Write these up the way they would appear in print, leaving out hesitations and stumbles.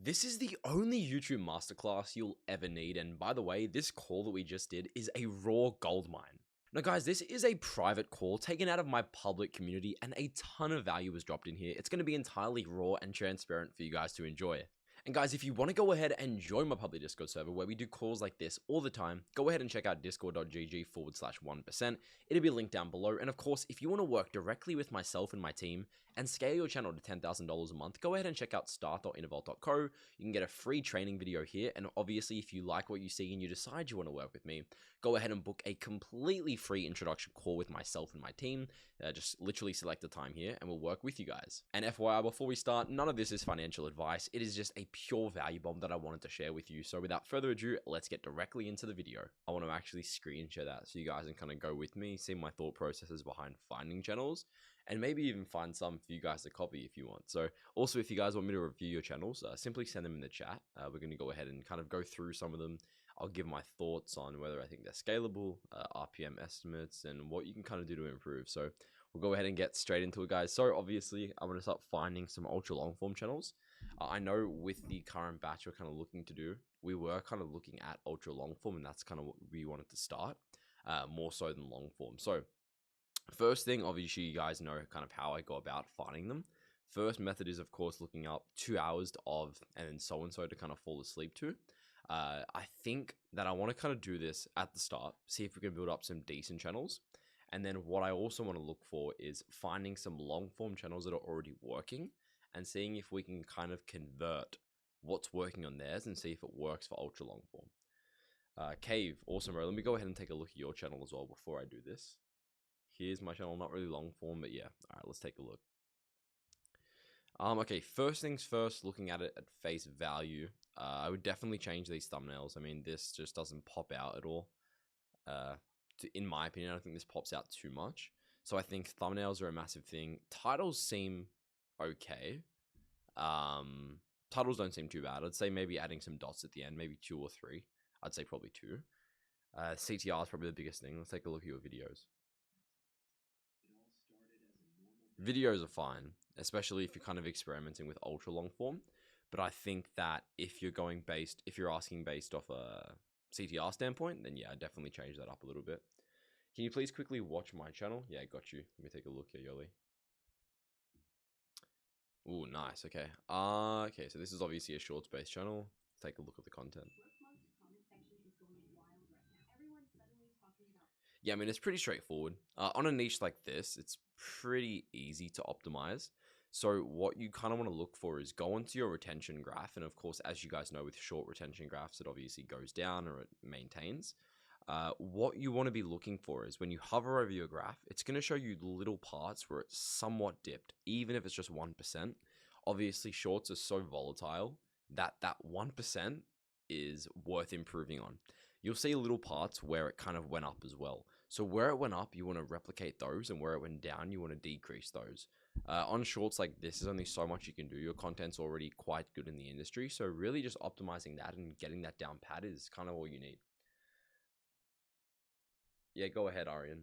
This is the only YouTube masterclass you'll ever need, and by the way, this call that we just did is a raw gold mine. Now guys, this is a private call taken out of my public community and a ton of value was dropped in here. It's going to be entirely raw and transparent for you guys to enjoy. And guys, if you want to go ahead and join my public Discord server where we do calls like this all the time, go ahead and check out discord.gg/1%. It'll be linked down below. And of course, if you want to work directly with myself and my team and scale your channel to $10,000 a month, go ahead and check out start.innovault.co. You can get a free training video here. And obviously, if you like what you see and you decide you want to work with me, go ahead and book a completely free introduction call with myself and my team. Just literally select the time here and we'll work with you guys. And FYI, before we start, none of this is financial advice. It is just a pure value bomb that I wanted to share with you. So without further ado, let's get directly into the video. I want to actually screen share that so you guys can kind of go with me, see my thought processes behind finding channels, and maybe even find some for you guys to copy if you want. So also, if you guys want me to review your channels, simply send them in the chat. We're going to go ahead and kind of go through some of them. I'll give my thoughts on whether I think they're scalable, RPM estimates, and what you can kind of do to improve. So we'll go ahead and get straight into it, guys. So obviously, I'm going to start finding some ultra long form channels. I know with the current batch we're kind of looking to do, we were kind of looking at ultra long form, and that's kind of what we wanted to start, more so than long form. So first thing, obviously, you guys know kind of how I go about finding them. First method is, of course, looking up 2 hours of and then so-and-so to kind of fall asleep to. I think that I want to kind of do this at the start, see if we can build up some decent channels. And then what I also want to look for is finding some long form channels that are already working and seeing if we can kind of convert what's working on theirs and see if it works for ultra long form. Cave, awesome, bro. Let me go ahead and take a look at your channel as well before I do this. Here's my channel, not really long form, but yeah. All right, let's take a look. Okay, first things first, looking at it at face value, I would definitely change these thumbnails. I mean, this just doesn't pop out at all. In my opinion, I think this pops out too much. So I think thumbnails are a massive thing. Titles seem okay. Titles don't seem too bad. I'd say maybe adding some dots at the end, maybe 2 or 3. I'd say probably 2. CTR is probably the biggest thing. Let's take a look at your videos. Videos are fine, especially if you're kind of experimenting with ultra long form. But I think that if you're asking based off a CTR standpoint, then yeah, I definitely change that up a little bit. Can you please quickly watch my channel? Yeah, got you. Let me take a look here, Yoli. Ooh, nice. Okay. Okay, so this is obviously a shorts-based channel. Let's take a look at the content. Yeah, I mean, it's pretty straightforward. On a niche like this, it's pretty easy to optimize. So what you kind of want to look for is go onto your retention graph. And of course, as you guys know, with short retention graphs, it obviously goes down or it maintains. What you want to be looking for is when you hover over your graph, it's going to show you little parts where it's somewhat dipped, even if it's just 1%. Obviously, shorts are so volatile that 1% is worth improving on. You'll see little parts where it kind of went up as well. So where it went up, you want to replicate those, and where it went down, you want to decrease those. On shorts like this, there's only so much you can do. Your content's already quite good in the industry, so really just optimizing that and getting that down pat is kind of all you need. Yeah, go ahead, Arian.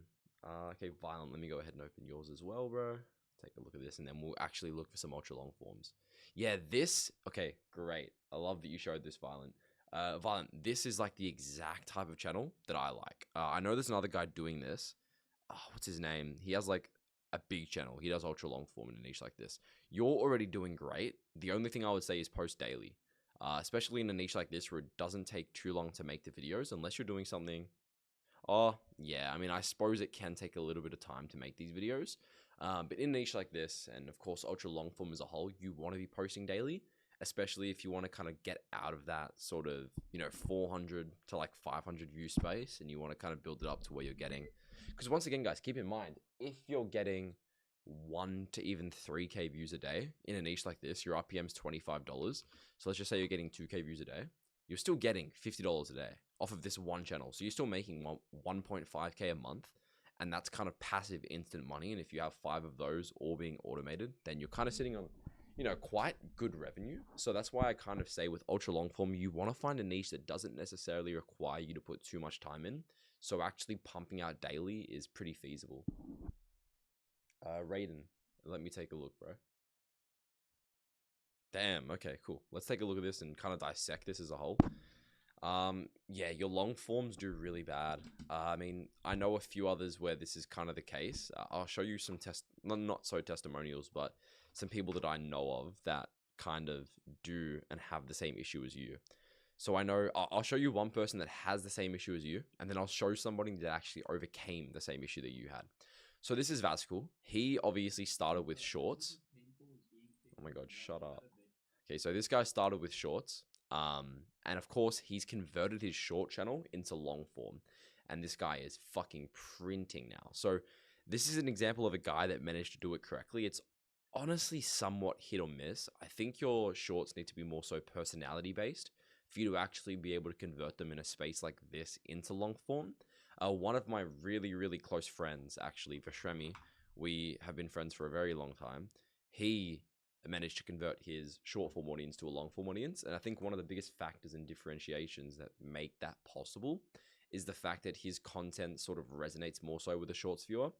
Okay, Violent, let me go ahead and open yours as well, bro. Take a look at this, and then we'll actually look for some ultra long forms. Yeah, okay, great. I love that you showed this, Violent. Violent, this is like the exact type of channel that I like. I know there's another guy doing this. Oh, what's his name? He has like a big channel. He does ultra long form in a niche like this. You're already doing great. The only thing I would say is post daily, especially in a niche like this where it doesn't take too long to make the videos unless you're doing something. Oh, yeah, I mean, I suppose it can take a little bit of time to make these videos. But in a niche like this, and of course, ultra long form as a whole, you want to be posting daily, especially if you want to kind of get out of that sort of, 400 to like 500 view space, and you want to kind of build it up to where you're getting. Because once again, guys, keep in mind, if you're getting 1 to even 3K views a day in a niche like this, your RPM's $25. So let's just say you're getting 2K views a day. You're still getting $50 a day off of this one channel. So you're still making 1.5K a month. And that's kind of passive instant money. And if you have 5 of those all being automated, then you're kind of sitting on, quite good revenue. So that's why I kind of say with ultra long form, you want to find a niche that doesn't necessarily require you to put too much time in. So actually pumping out daily is pretty feasible. Raiden, let me take a look, bro. Damn. Okay, cool. Let's take a look at this and kind of dissect this as a whole. Yeah, your long forms do really bad. I mean, I know a few others where this is kind of the case. I'll show you some not so testimonials, but some people that I know of that kind of do and have the same issue as you. So I know I'll show you one person that has the same issue as you, and then I'll show somebody that actually overcame the same issue that you had. So this is Vaskul. He obviously started with shorts. Oh my god, shut up. Okay, so this guy started with shorts. And of course, he's converted his short channel into long form. And this guy is fucking printing now. So this is an example of a guy that managed to do it correctly. It's honestly somewhat hit or miss. I think your shorts need to be more so personality based for you to actually be able to convert them in a space like this into long form. One of my really, really close friends, actually, Vashremi, we have been friends for a very long time. He managed to convert his short form audience to a long form audience. And I think one of the biggest factors and differentiations that make that possible is the fact that his content sort of resonates more so with the shorts viewer.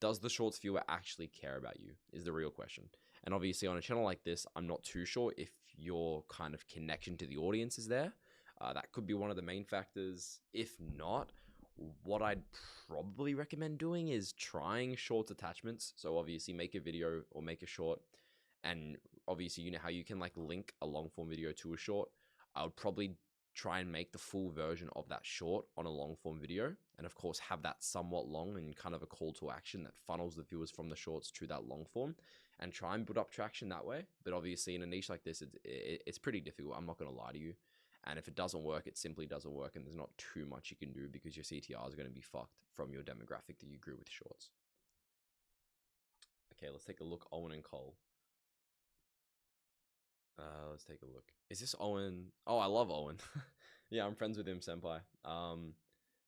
Does the shorts viewer actually care about you? Is the real question. And obviously, on a channel like this, I'm not too sure if your kind of connection to the audience is there. That could be one of the main factors. If not, what I'd probably recommend doing is trying shorts attachments. So obviously, make a video or make a short, and obviously you know how you can like link a long form video to a short. I would probably try and make the full version of that short on a long form video, and of course have that somewhat long and kind of a call to action that funnels the viewers from the shorts to that long form, and try and build up traction that way. But obviously in a niche like this, it's pretty difficult, I'm not going to lie to you. And if it doesn't work, it simply doesn't work, and there's not too much you can do because your CTR is going to be fucked from your demographic that you grew with shorts. Okay, let's take a look. Owen and Cole. Let's take a look. Is this Owen? Oh, I love Owen. Yeah, I'm friends with him, senpai.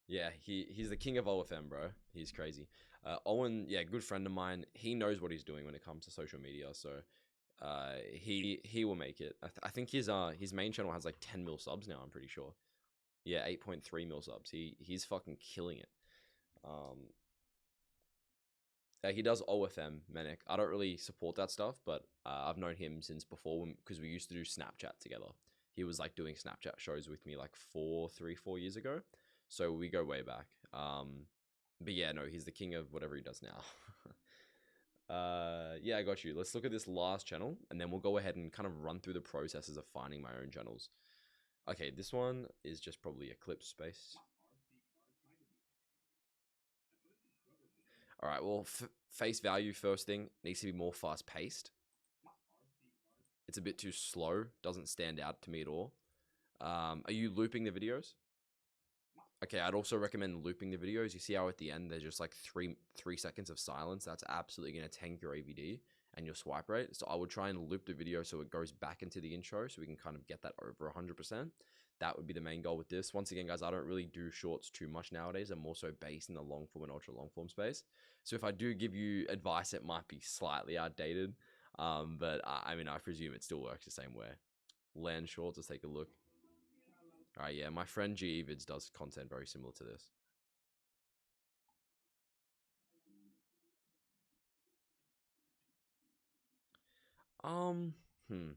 Yeah, he's the king of OFM, bro. He's crazy. Owen, yeah, good friend of mine. He knows what he's doing when it comes to social media, so he will make it. I think his main channel has like 10 mil subs now. I'm pretty sure. Yeah, 8.3 mil subs. He's fucking killing it. Um, he does OFM, Manic. I don't really support that stuff, but I've known him since before because we used to do Snapchat together. He was like doing Snapchat shows with me like 4 years ago. So we go way back. But yeah, no, he's the king of whatever he does now. Yeah, I got you. Let's look at this last channel, and then we'll go ahead and kind of run through the processes of finding my own channels. Okay, this one is just probably a clip space. All right, well, face value first thing needs to be more fast paced. It's a bit too slow, doesn't stand out to me at all. Are you looping the videos? Okay, I'd also recommend looping the videos. You see how at the end there's just like three seconds of silence. That's absolutely going to tank your AVD and your swipe rate. So I would try and loop the video so it goes back into the intro so we can kind of get that over 100%. That would be the main goal with this. Once again, guys, I don't really do shorts too much nowadays. I'm more so based in the long form and ultra long form space. So if I do give you advice, it might be slightly outdated. But I mean, I presume it still works the same way. Land shorts, let's take a look. All right, yeah, my friend G Vids does content very similar to this. Um, hmm.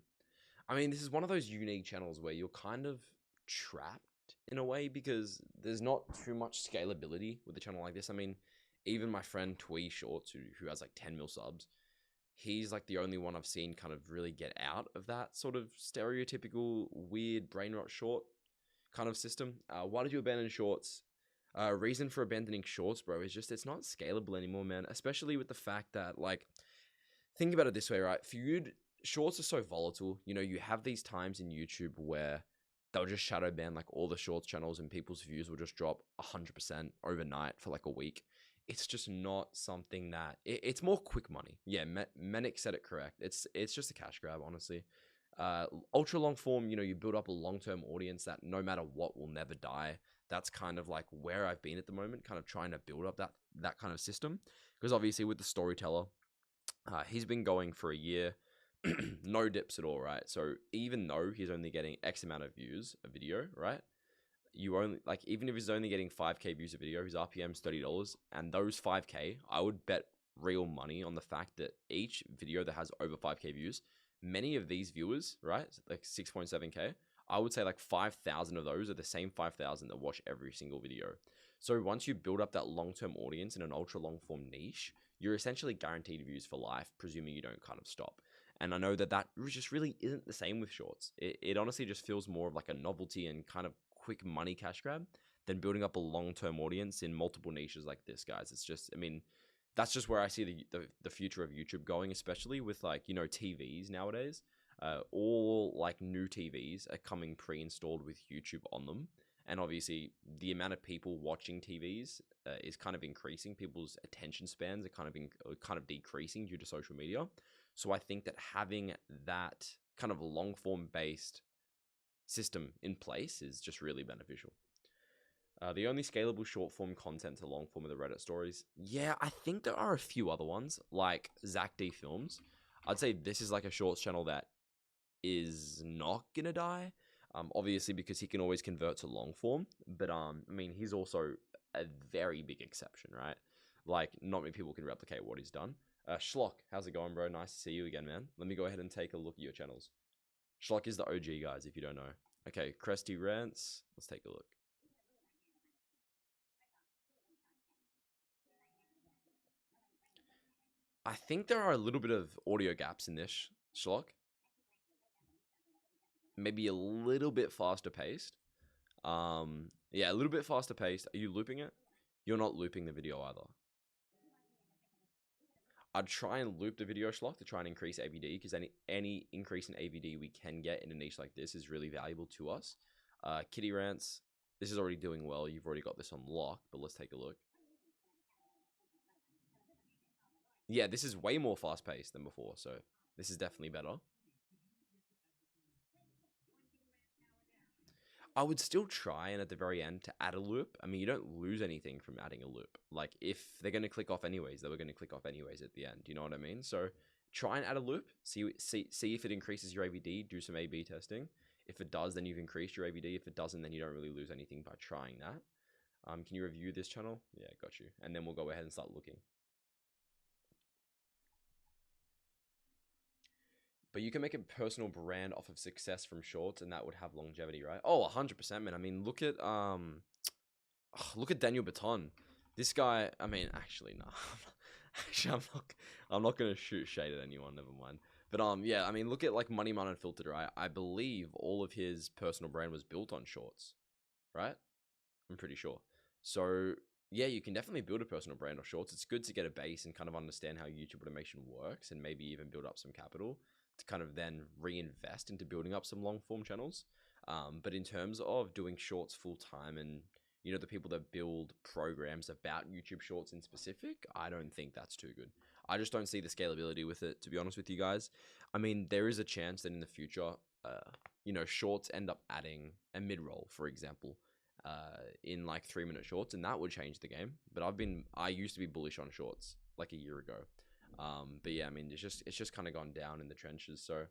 I mean, this is one of those unique channels where you're kind of trapped in a way because there's not too much scalability with a channel like this. I mean, even my friend Twee Shorts, who has like 10 mil subs, he's like the only one I've seen kind of really get out of that sort of stereotypical weird brain rot short kind of system. Why did you abandon shorts? Reason for abandoning shorts, bro, is just it's not scalable anymore, man. Especially with the fact that, like, think about it this way, right? For you, shorts are so volatile. You know, you have these times in YouTube where they'll just shadow ban like all the shorts channels and people's views will just drop 100% overnight for like a week. It's just not something that it's more quick money. Yeah, Menik said it correct. It's just a cash grab, honestly. Ultra long form, you know, you build up a long-term audience that no matter what will never die. That's kind of like where I've been at the moment, kind of trying to build up that kind of system. Because obviously with the storyteller, he's been going for a year, no dips at all, right? So even though he's only getting X amount of views a video, right? You only like even if he's only getting 5K views a video, his RPM's $30, and those 5K, I would bet real money on the fact that each video that has over 5K views many of these viewers, right, like 6.7K, I would say like 5,000 of those are the same 5,000 that watch every single video. So once you build up that long-term audience in an ultra long-form niche, you're essentially guaranteed views for life, presuming you don't kind of stop. And I know that that just really isn't the same with shorts. It honestly just feels more of like a novelty and kind of quick money cash grab than building up a long-term audience in multiple niches like this, guys. It's just, I mean, that's just where I see the future of YouTube going, especially with like, you know, TVs nowadays. All like new TVs are coming pre-installed with YouTube on them. And obviously, the amount of people watching TVs is kind of increasing. People's attention spans are kind of decreasing due to social media. So I think that having that kind of long form based system in place is just really beneficial. The only scalable short form content to long form of the Reddit stories. Yeah, I think there are a few other ones like Zach D Films. I'd say this is like a shorts channel that is not gonna die. Obviously because he can always convert to long form, but I mean he's also a very big exception, right? Like not many people can replicate what he's done. Schlock, how's it going, bro? Nice to see you again, man. Let me go ahead and take a look at your channels. Schlock is the OG, guys, if you don't know. Okay, Cresty Rants. Let's take a look. I think there are a little bit of audio gaps in this, Schlock. Maybe a little bit faster paced. Yeah, a little bit faster paced. Are you looping it? You're not looping the video either. I'd try and loop the video Schlock to try and increase AVD because any increase in AVD we can get in a niche like this is really valuable to us. Kitty Rants, this is already doing well. You've already got this on lock, but let's take a look. Yeah, this is way more fast paced than before, so this is definitely better. I would still try and at the very end to add a loop. I mean, you don't lose anything from adding a loop. Like if they're going to click off anyways, they were going to click off anyways at the end. You know what I mean? So try and add a loop. See if it increases your AVD. Do some A/B testing. If it does, then you've increased your AVD. If it doesn't, then you don't really lose anything by trying that. Can you review this channel? Yeah, got you. And then we'll go ahead and start looking. But you can make a personal brand off of success from shorts, and that would have longevity, right? Oh, 100%, man. I mean, look at Daniel Baton. This guy, I mean, actually, no. Actually, I'm not gonna shoot shade at anyone. Never mind. But yeah. I mean, look at like Money Man Unfiltered, right? I believe all of his personal brand was built on shorts, right? I'm pretty sure. So yeah, you can definitely build a personal brand off shorts. It's good to get a base and kind of understand how YouTube automation works, and maybe even build up some capital to kind of then reinvest into building up some long form channels. But in terms of doing shorts full time and you know the people that build programs about YouTube shorts in specific, I don't think that's too good. I just don't see the scalability with it, to be honest with you guys. I mean, there is a chance that in the future, you know, shorts end up adding a mid roll, for example, in like 3-minute shorts, and that would change the game. But I used to be bullish on shorts like a year ago. But yeah, I mean, it's just kind of gone down in the trenches. So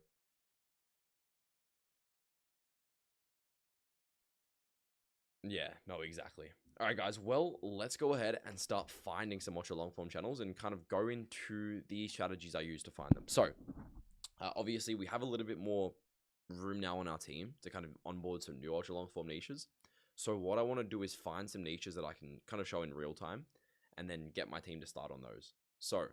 yeah, no, exactly. All right, guys. Well, let's go ahead and start finding some ultra long form channels and kind of go into the strategies I use to find them. So obviously, we have a little bit more room now on our team to kind of onboard some new ultra long form niches. So what I want to do is find some niches that I can kind of show in real time and then get my team to start on those. So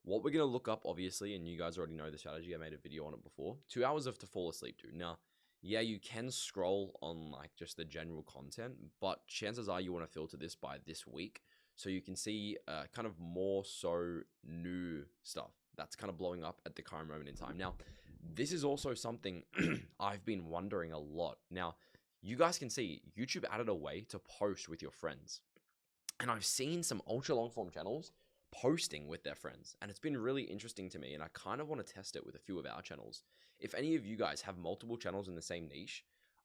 what we're going to look up, obviously, and you guys already know the strategy. I made a video on it before. 2 hours of to fall asleep to. Now, yeah, you can scroll on like just the general content, but chances are you want to filter this by this week. So you can see kind of more so new stuff that's kind of blowing up at the current moment in time. Now, this is also something I've been wondering a lot. Now, you guys can see YouTube added a way to post with your friends. And I've seen some ultra long form channels posting with their friends, and it's been really interesting to me, and I kind of want to test it with a few of our channels. If any of you guys have multiple channels in the same niche,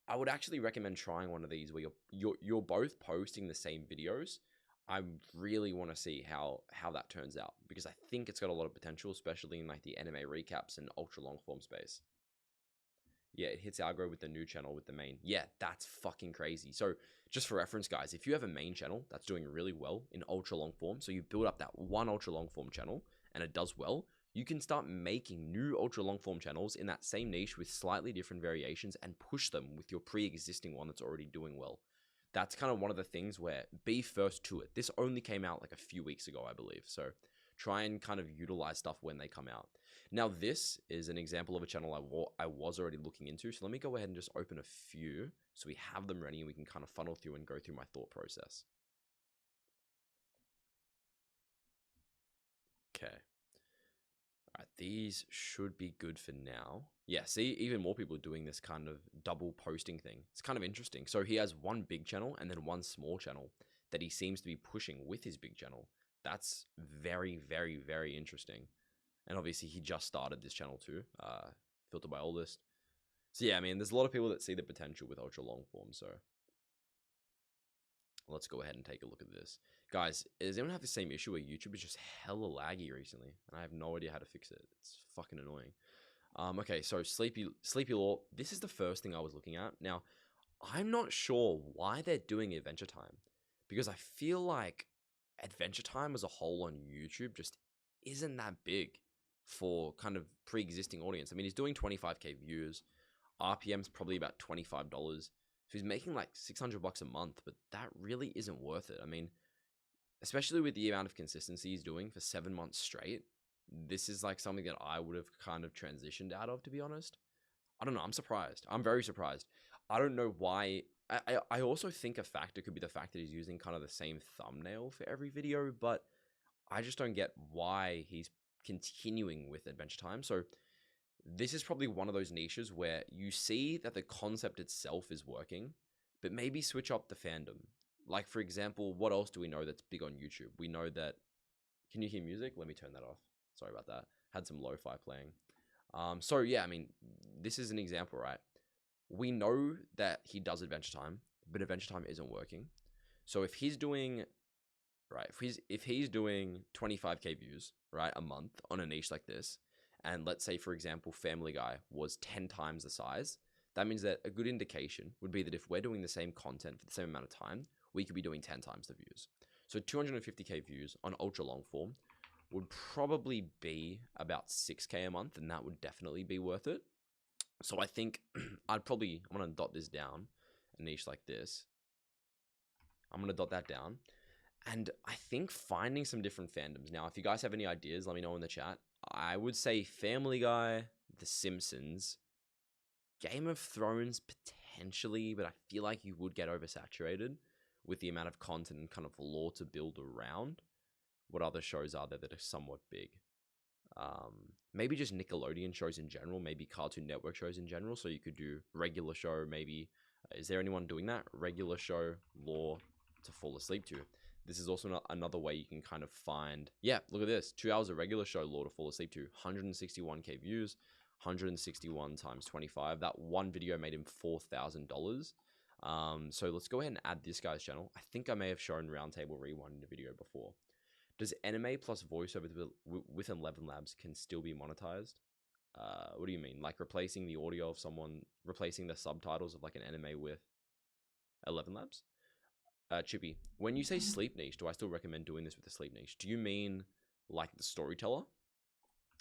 I would actually recommend trying one of these where you're both posting the same videos. I really want to see how that turns out, because I think it's got a lot of potential, especially in like the anime recaps and ultra long form space. Yeah, it hits algo with the new channel with the main. Yeah, that's fucking crazy. So just for reference, guys, if you have a main channel that's doing really well in ultra long form, so you build up that one ultra long form channel and it does well, you can start making new ultra long form channels in that same niche with slightly different variations and push them with your pre-existing one that's already doing well. That's kind of one of the things where be first to it. This only came out like a few weeks ago, I believe. So try and kind of utilize stuff when they come out. Now, this is an example of a channel I was already looking into. So let me go ahead and just open a few so we have them ready and we can kind of funnel through and go through my thought process. Okay. All right, these should be good for now. Yeah, see, even more people are doing this kind of double posting thing. It's kind of interesting. So he has one big channel and then one small channel that he seems to be pushing with his big channel. That's very, very, very interesting. And obviously he just started this channel too, filtered by oldest. So yeah, I mean, there's a lot of people that see the potential with ultra long form. So let's go ahead and take a look at this. Guys, does anyone have the same issue where YouTube is just hella laggy recently? And I have no idea how to fix it. It's fucking annoying. Okay, so Sleepy Law, this is the first thing I was looking at. Now, I'm not sure why they're doing Adventure Time, because I feel like Adventure Time as a whole on YouTube just isn't that big for kind of pre-existing audience. I mean, he's doing 25k views. RPM's probably about $25. So he's making like 600 bucks a month, but that really isn't worth it. I mean, especially with the amount of consistency he's doing for 7 months straight, this is like something that I would have kind of transitioned out of, to be honest. I don't know. I'm surprised. I'm very surprised. I don't know why. I also think a factor could be the fact that he's using kind of the same thumbnail for every video, but I just don't get why he's continuing with Adventure Time. So this is probably one of those niches where you see that the concept itself is working, but maybe switch up the fandom. Like, for example, what else do we know that's big on YouTube? We know that... Can you hear music? Let me turn that off. Sorry about that. Had some lo-fi playing. So yeah, I mean, this is an example, right? We know that he does Adventure Time, but Adventure Time isn't working. So if he's doing... Right, if he's doing 25k views, right, a month on a niche like this, and let's say, for example, Family Guy was 10 times the size, that means that a good indication would be that if we're doing the same content for the same amount of time, we could be doing 10 times the views. So 250k views on ultra long form would probably be about 6k a month, and that would definitely be worth it. So I think I'm going to dot this down, a niche like this. I'm going to dot that down. And I think finding some different fandoms. Now, if you guys have any ideas, let me know in the chat. I would say Family Guy, The Simpsons, Game of Thrones potentially, but I feel like you would get oversaturated with the amount of content and kind of lore to build around. What other shows are there that are somewhat big? Maybe just Nickelodeon shows in general, maybe Cartoon Network shows in general. So you could do regular show, maybe. Is there anyone doing that? Regular show, lore to fall asleep to. This is also another way you can kind of find... Yeah, look at this. 2 hours of regular show, lore to fall asleep to. 161k views, 161 times 25. That one video made him $4,000. So let's go ahead and add this guy's channel. I think I may have shown Roundtable Rewind in a video before. Does anime plus voiceover with 11 Labs can still be monetized? What do you mean? Like replacing the audio of someone, replacing the subtitles of like an anime with 11 Labs? Chippy, when you say sleep niche, do I still recommend doing this with the sleep niche? Do you mean like the storyteller?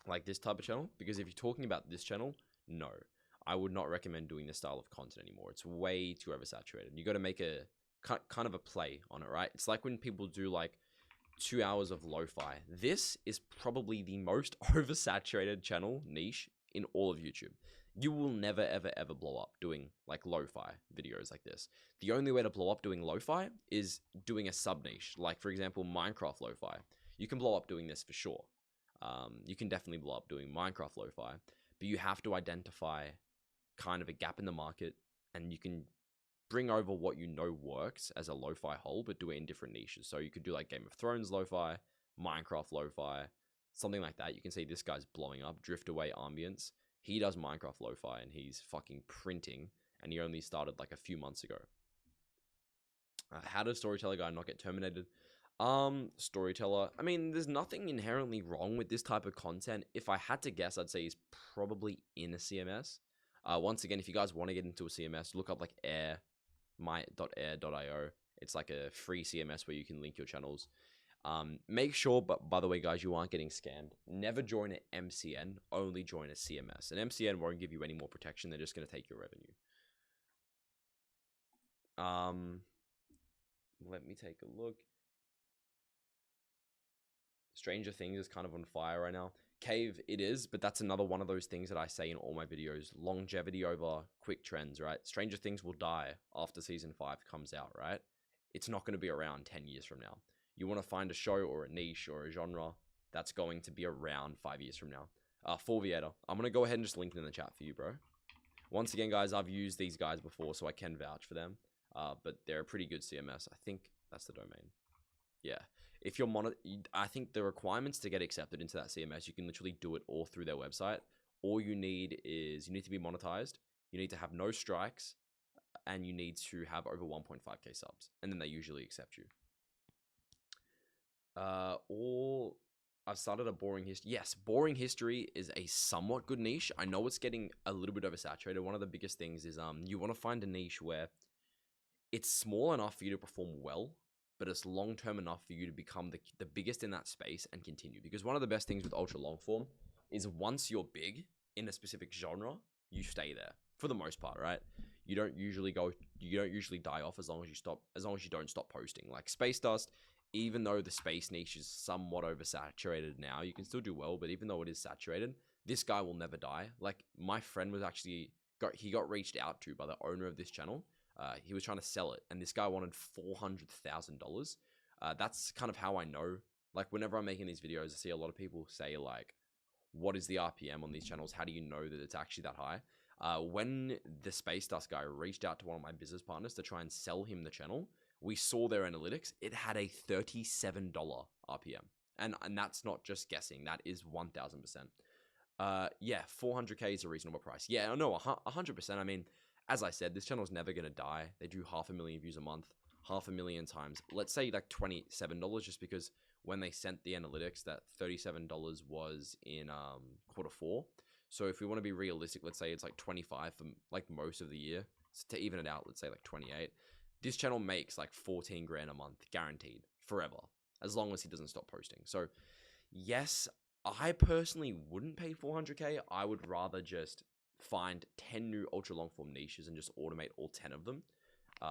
Like this type of channel? Because if you're talking about this channel, no. I would not recommend doing this style of content anymore. It's way too oversaturated. You got to make a kind of a play on it, right? It's like when people do like 2 hours of lo-fi. This is probably the most oversaturated channel niche in all of YouTube. You will never, ever, ever blow up doing like lo-fi videos like this. The only way to blow up doing lo-fi is doing a sub niche. Like, for example, Minecraft lo-fi. You can blow up doing this for sure. You can definitely blow up doing Minecraft lo-fi, but you have to identify kind of a gap in the market, and you can bring over what you know works as a lo-fi whole, but do it in different niches. So you could do like Game of Thrones lo-fi, Minecraft lo-fi, something like that. You can see this guy's blowing up. Drift Away Ambience. He does Minecraft lo-fi and he's fucking printing, and he only started like a few months ago. How does Storyteller Guy not get terminated? Storyteller. I mean, there's nothing inherently wrong with this type of content. If I had to guess, I'd say he's probably in a CMS. Once again, if you guys want to get into a CMS, look up like my.air.io. It's like a free CMS where you can link your channels. Make sure, but by the way, guys, you aren't getting scammed. Never join an MCN, only join a CMS. An MCN won't give you any more protection. They're just going to take your revenue. Let me take a look. Stranger Things is kind of on fire right now. Cave, it is, but that's another one of those things that I say in all my videos. Longevity over quick trends, right? Stranger Things will die after season 5 comes out, right? It's not going to be around 10 years from now. You want to find a show or a niche or a genre that's going to be around 5 years from now. Forviator. I'm going to go ahead and just link it in the chat for you, bro. Once again, guys, I've used these guys before, so I can vouch for them. But they're a pretty good CMS. I think that's the domain. Yeah. If you're I think the requirements to get accepted into that CMS, you can literally do it all through their website. All you need is you need to be monetized, you need to have no strikes, and you need to have over 1.5k subs, and then they usually accept you. Or I've started a boring history. Yes, boring history is a somewhat good niche. I know it's getting a little bit oversaturated. One of the biggest things is you want to find a niche where it's small enough for you to perform well, but it's long-term enough for you to become the biggest in that space and continue. Because one of the best things with ultra long form is once you're big in a specific genre, you stay there for the most part, right? You don't usually die off as long as you don't stop posting. Like Space Dust, even though the space niche is somewhat oversaturated now, you can still do well, but even though it is saturated, this guy will never die. Like my friend was actually got reached out to by the owner of this channel. He was trying to sell it, and this guy wanted $400,000. That's kind of how I know. Like, whenever I'm making these videos, I see a lot of people say, like, what is the RPM on these channels? How do you know that it's actually that high? When the Space Dust guy reached out to one of my business partners to try and sell him the channel, we saw their analytics. It had a $37 RPM. And that's not just guessing. That is 1,000%. Yeah, 400k is a reasonable price. Yeah, no, 100%. I mean, as I said, this channel is never going to die. They do 500,000 views a month, 500,000 times. Let's say like $27, just because when they sent the analytics, that $37 was in Q4. So if we want to be realistic, let's say it's like 25 for like most of the year. So to even it out, let's say like 28. This channel makes like 14 grand a month, guaranteed, forever, as long as he doesn't stop posting. So yes, I personally wouldn't pay 400k. I would rather just find 10 new ultra long form niches and just automate all 10 of them,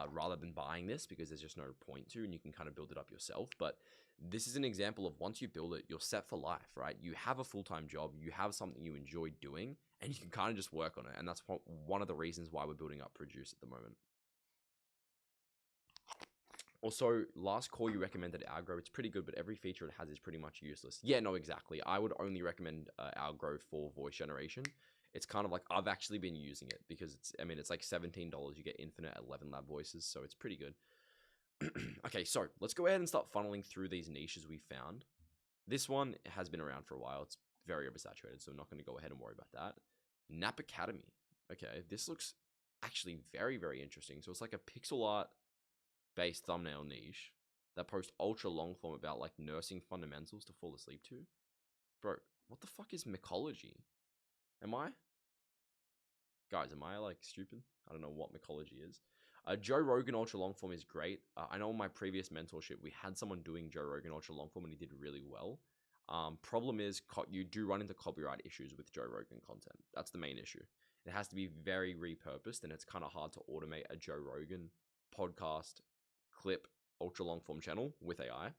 rather than buying this, because there's just no point to, and you can kind of build it up yourself. But this is an example of once you build it, you're set for life, right? You have a full-time job, you have something you enjoy doing, and you can kind of just work on it. And that's one of the reasons why we're building up Produce at the moment. Also, last call you recommended Algro. It's pretty good, but every feature it has is pretty much useless. Yeah, no, exactly. I would only recommend Algro for voice generation. It's kind of like, I've actually been using it because it's like $17. You get infinite 11 lab voices, so it's pretty good. Okay, so let's go ahead and start funneling through these niches we found. This one has been around for a while. It's very oversaturated, so I'm not going to go ahead and worry about that. Nap Academy. Okay, this looks actually very, very interesting. So it's like a pixel art based thumbnail niche that posts ultra long form about like nursing fundamentals to fall asleep to. Bro, what the fuck is mycology? Am I like stupid? I don't know what mycology is. Joe Rogan ultra long form is great. I know in my previous mentorship we had someone doing Joe Rogan ultra long form and he did really well. Problem is you do run into copyright issues with Joe Rogan content. That's the main issue. It has to be very repurposed, and it's kind of hard to automate a Joe Rogan podcast clip ultra long form channel with AI.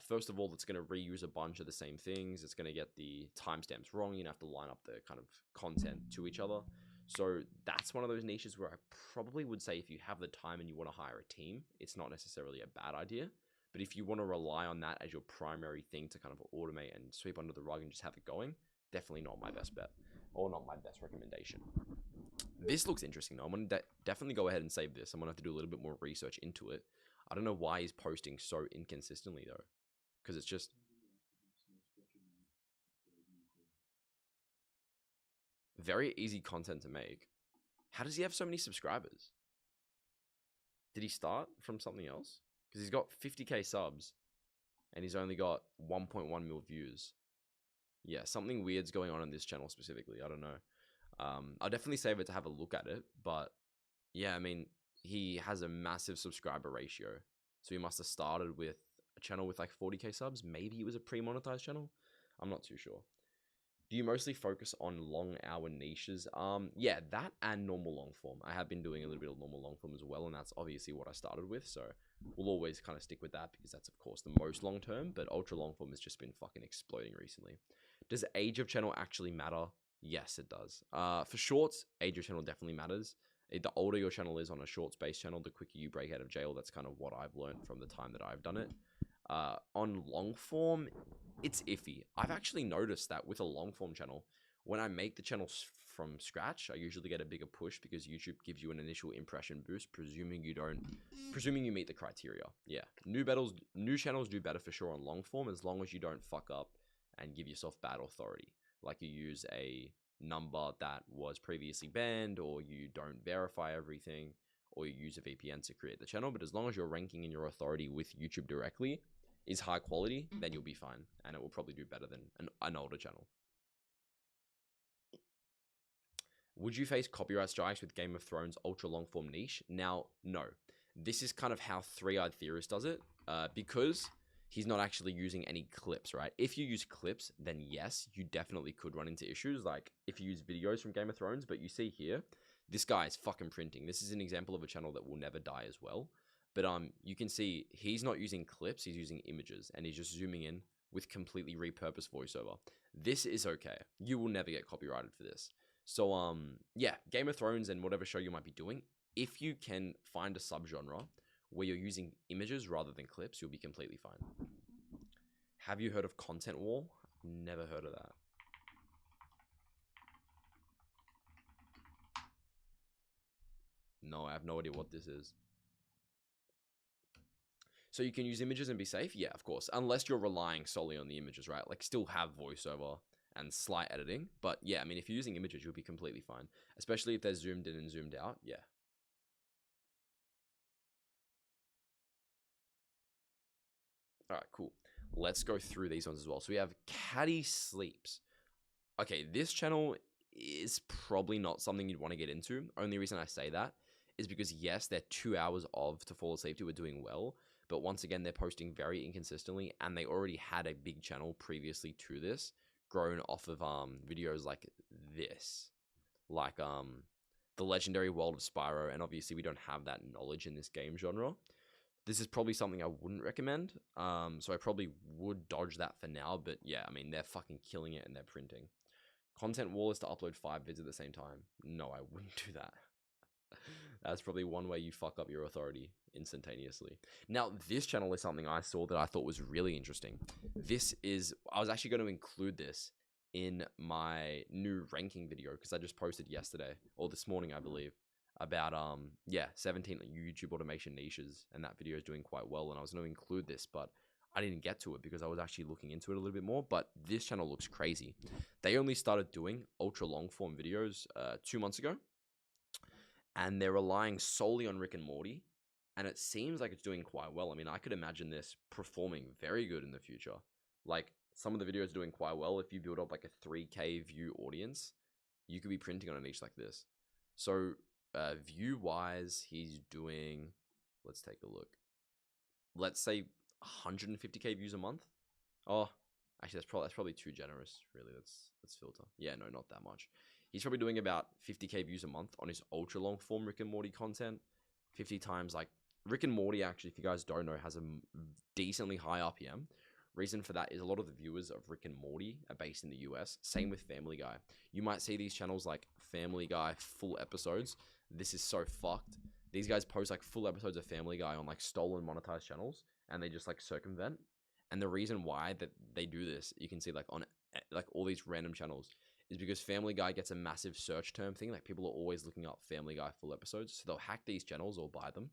First of all, it's going to reuse a bunch of the same things. It's going to get the timestamps wrong. You have to line up the kind of content to each other. So that's one of those niches where I probably would say if you have the time and you want to hire a team, it's not necessarily a bad idea. But if you want to rely on that as your primary thing to kind of automate and sweep under the rug and just have it going, definitely not my best bet, or not my best recommendation. This looks interesting though. I'm going to definitely go ahead and save this. I'm going to have to do a little bit more research into it. I don't know why he's posting so inconsistently though, because it's just very easy content to make. How does he have so many subscribers? Did he start from something else? Because he's got 50k subs and he's only got 1.1 mil views. Yeah, something weird's going on this channel specifically. I don't know. I'll definitely save it to have a look at it. But yeah, I mean, he has a massive subscriber ratio. So he must have started with a channel with like 40k subs. Maybe it was a pre-monetized channel. I'm not too sure. Do you mostly focus on long hour niches? Yeah, that and normal long form. I have been doing a little bit of normal long form as well, and that's obviously what I started with. So we'll always kind of stick with that because that's of course the most long term. But ultra long form has just been fucking exploding recently. Does age of channel actually matter? Yes, it does. For shorts, age of channel definitely matters. The older your channel is on a shorts-based channel, the quicker you break out of jail. That's kind of what I've learned from the time that I've done it. On long form, it's iffy. I've actually noticed that with a long form channel, when I make the channel from scratch, I usually get a bigger push because YouTube gives you an initial impression boost, presuming you meet the criteria. Yeah, new channels do better for sure on long form as long as you don't fuck up and give yourself bad authority, like you use a number that was previously banned, or you don't verify everything, or you use a VPN to create the channel. But as long as your ranking and your authority with YouTube directly is high quality, then you'll be fine, and it will probably do better than an older channel. Would you face copyright strikes with Game of Thrones ultra long form niche? Now, no. This is kind of how Three Eyed Theorist does it, because he's not actually using any clips, right? If you use clips, then yes, you definitely could run into issues. Like if you use videos from Game of Thrones, but you see here, this guy is fucking printing. This is an example of a channel that will never die as well. But you can see he's not using clips, he's using images, and he's just zooming in with completely repurposed voiceover. This is okay. You will never get copyrighted for this. So yeah, Game of Thrones and whatever show you might be doing, if you can find a subgenre where you're using images rather than clips, you'll be completely fine. Have you heard of content wall? Never heard of that. No, I have no idea what this is. So you can use images and be safe? Yeah, of course. Unless you're relying solely on the images, right? Like still have voiceover and slight editing. But yeah, I mean, if you're using images, you'll be completely fine. Especially if they're zoomed in and zoomed out. Yeah. All right, cool. Let's go through these ones as well. So we have Caddy Sleeps. Okay, this channel is probably not something you'd want to get into. Only reason I say that is because yes, they're 2 hours of to fall asleep to are doing well, but once again, they're posting very inconsistently, and they already had a big channel previously to this, grown off of videos like this, like the legendary world of Spyro, and obviously we don't have that knowledge in this game genre. This is probably something I wouldn't recommend, so I probably would dodge that for now. But yeah, I mean, they're fucking killing it and they're printing. Content wall is to upload 5 vids at the same time. No, I wouldn't do that. That's probably one way you fuck up your authority instantaneously. Now, this channel is something I saw that I thought was really interesting. I was actually going to include this in my new ranking video because I just posted yesterday or this morning, I believe, about 17 YouTube automation niches, and that video is doing quite well. And I was going to include this, but I didn't get to it because I was actually looking into it a little bit more. But this channel looks crazy. They only started doing ultra long form videos 2 months ago, and they're relying solely on Rick and Morty, and it seems like it's doing quite well. I mean, I could imagine this performing very good in the future. Like some of the videos are doing quite well. If you build up like a 3K view audience, you could be printing on a niche like this. So view wise, he's doing, let's take a look. Let's say 150k views a month. Oh, actually, that's probably too generous. Really, let's filter. Yeah, no, not that much. He's probably doing about 50k views a month on his ultra long form Rick and Morty content. 50 times, like, Rick and Morty, actually, if you guys don't know, has a decently high RPM. Reason for that is a lot of the viewers of Rick and Morty are based in the US. Same with Family Guy. You might see these channels like Family Guy full episodes. This is so fucked. These guys post like full episodes of Family Guy on like stolen monetized channels, and they just like circumvent. And the reason why that they do this, you can see like on like all these random channels, is because Family Guy gets a massive search term thing. Like people are always looking up Family Guy full episodes, so they'll hack these channels or buy them,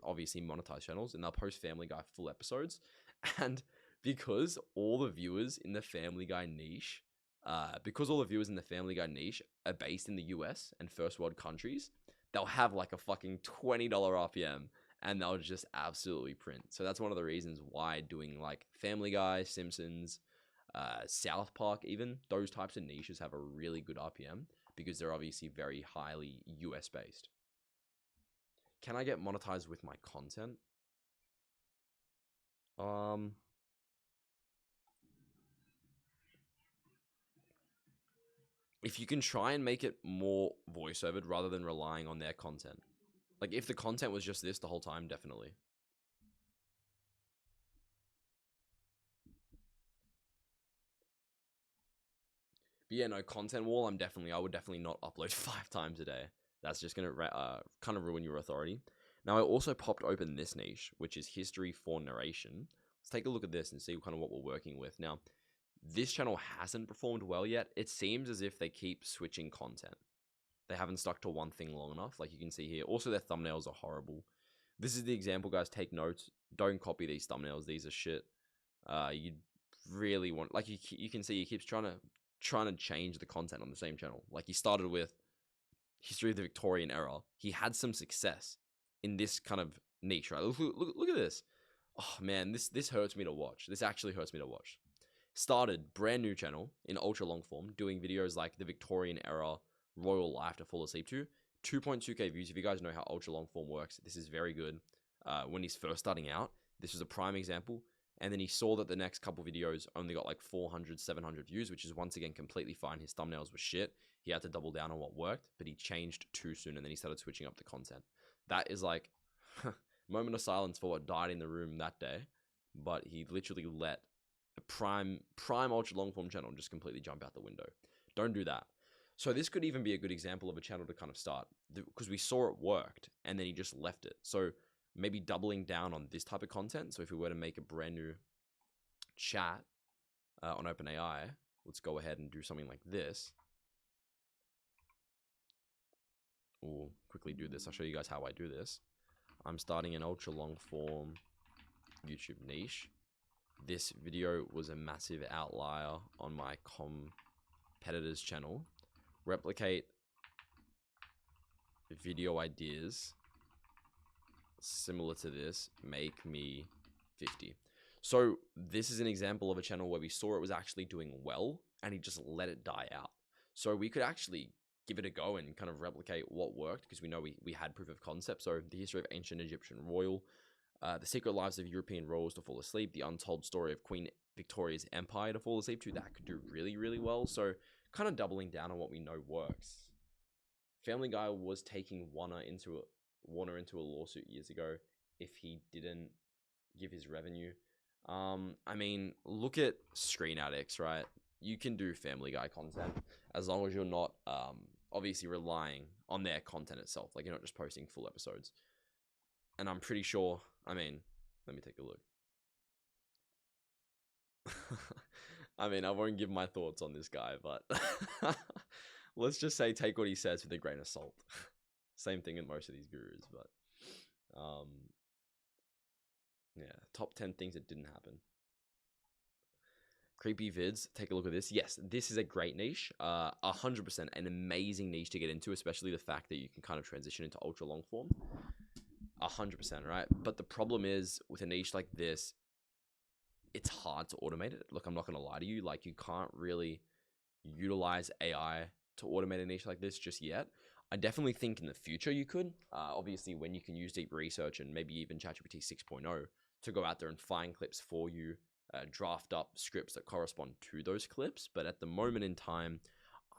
obviously monetized channels, and they'll post Family Guy full episodes. And because all the viewers in the Family Guy niche, are based in the US and first world countries, they'll have like a fucking $20 RPM, and they'll just absolutely print. So that's one of the reasons why doing like Family Guy, Simpsons, South Park, even those types of niches have a really good RPM because they're obviously very highly US based. Can I get monetized with my content? Um, if you can try and make it more voiceover rather than relying on their content. Like if the content was just this the whole time, definitely. But yeah, no, content wall. I would definitely not upload 5 times a day. That's just gonna kind of ruin your authority. Now I also popped open this niche, which is history for narration. Let's take a look at this and see kind of what we're working with. Now, this channel hasn't performed well yet. It seems as if they keep switching content. They haven't stuck to one thing long enough, like you can see here. Also, their thumbnails are horrible. This is the example, guys. Take notes. Don't copy these thumbnails. These are shit. You really want, like you can see, he keeps trying to change the content on the same channel. Like he started with history of the Victorian era. He had some success in this kind of niche, right? Look at this. Oh man, this hurts me to watch. This actually hurts me to watch. Started brand new channel in ultra long form, doing videos like the Victorian era royal life to fall asleep to. 2.2k views. If you guys know how ultra long form works, this is very good. When he's first starting out, this was a prime example. And then he saw that the next couple videos only got like 400, 700 views, which is once again completely fine. His thumbnails were shit. He had to double down on what worked, but he changed too soon and then he started switching up the content. That is like moment of silence for what died in the room that day. But he literally let a prime ultra long form channel just completely jump out the window. Don't do that. So this could even be a good example of a channel to kind of start because we saw it worked and then he just left it. So maybe doubling down on this type of content. So if we were to make a brand new chat on OpenAI, let's go ahead and do something like this. We'll quickly do this. I'll show you guys how I do this. I'm starting an ultra long form YouTube niche. This video was a massive outlier on my competitor's channel. Replicate video ideas similar to this, make me 50. So this is an example of a channel where we saw it was actually doing well and he just let it die out. So we could actually give it a go and kind of replicate what worked because we know we had proof of concept. So the history of ancient Egyptian royal, the secret lives of European royals to fall asleep, the untold story of Queen Victoria's empire to fall asleep to, that could do really, really well. So kind of doubling down on what we know works. Family Guy was taking Warner into a lawsuit years ago if he didn't give his revenue. I mean, look at Screen Addicts, right? You can do Family Guy content as long as you're not obviously relying on their content itself. Like you're not just posting full episodes. And I'm pretty sure, I mean, let me take a look. I mean, I won't give my thoughts on this guy, but let's just say take what he says with a grain of salt. Same thing in most of these gurus, but yeah, top 10 things that didn't happen. Creepy vids, take a look at this. Yes, this is a great niche. 100% an amazing niche to get into, especially the fact that you can kind of transition into ultra long form. 100%, right? But the problem is with a niche like this, it's hard to automate it. Look, I'm not going to lie to you. Like, you can't really utilize AI to automate a niche like this just yet. I definitely think in the future you could. Obviously, when you can use deep research and maybe even ChatGPT 6.0 to go out there and find clips for you, draft up scripts that correspond to those clips. But at the moment in time,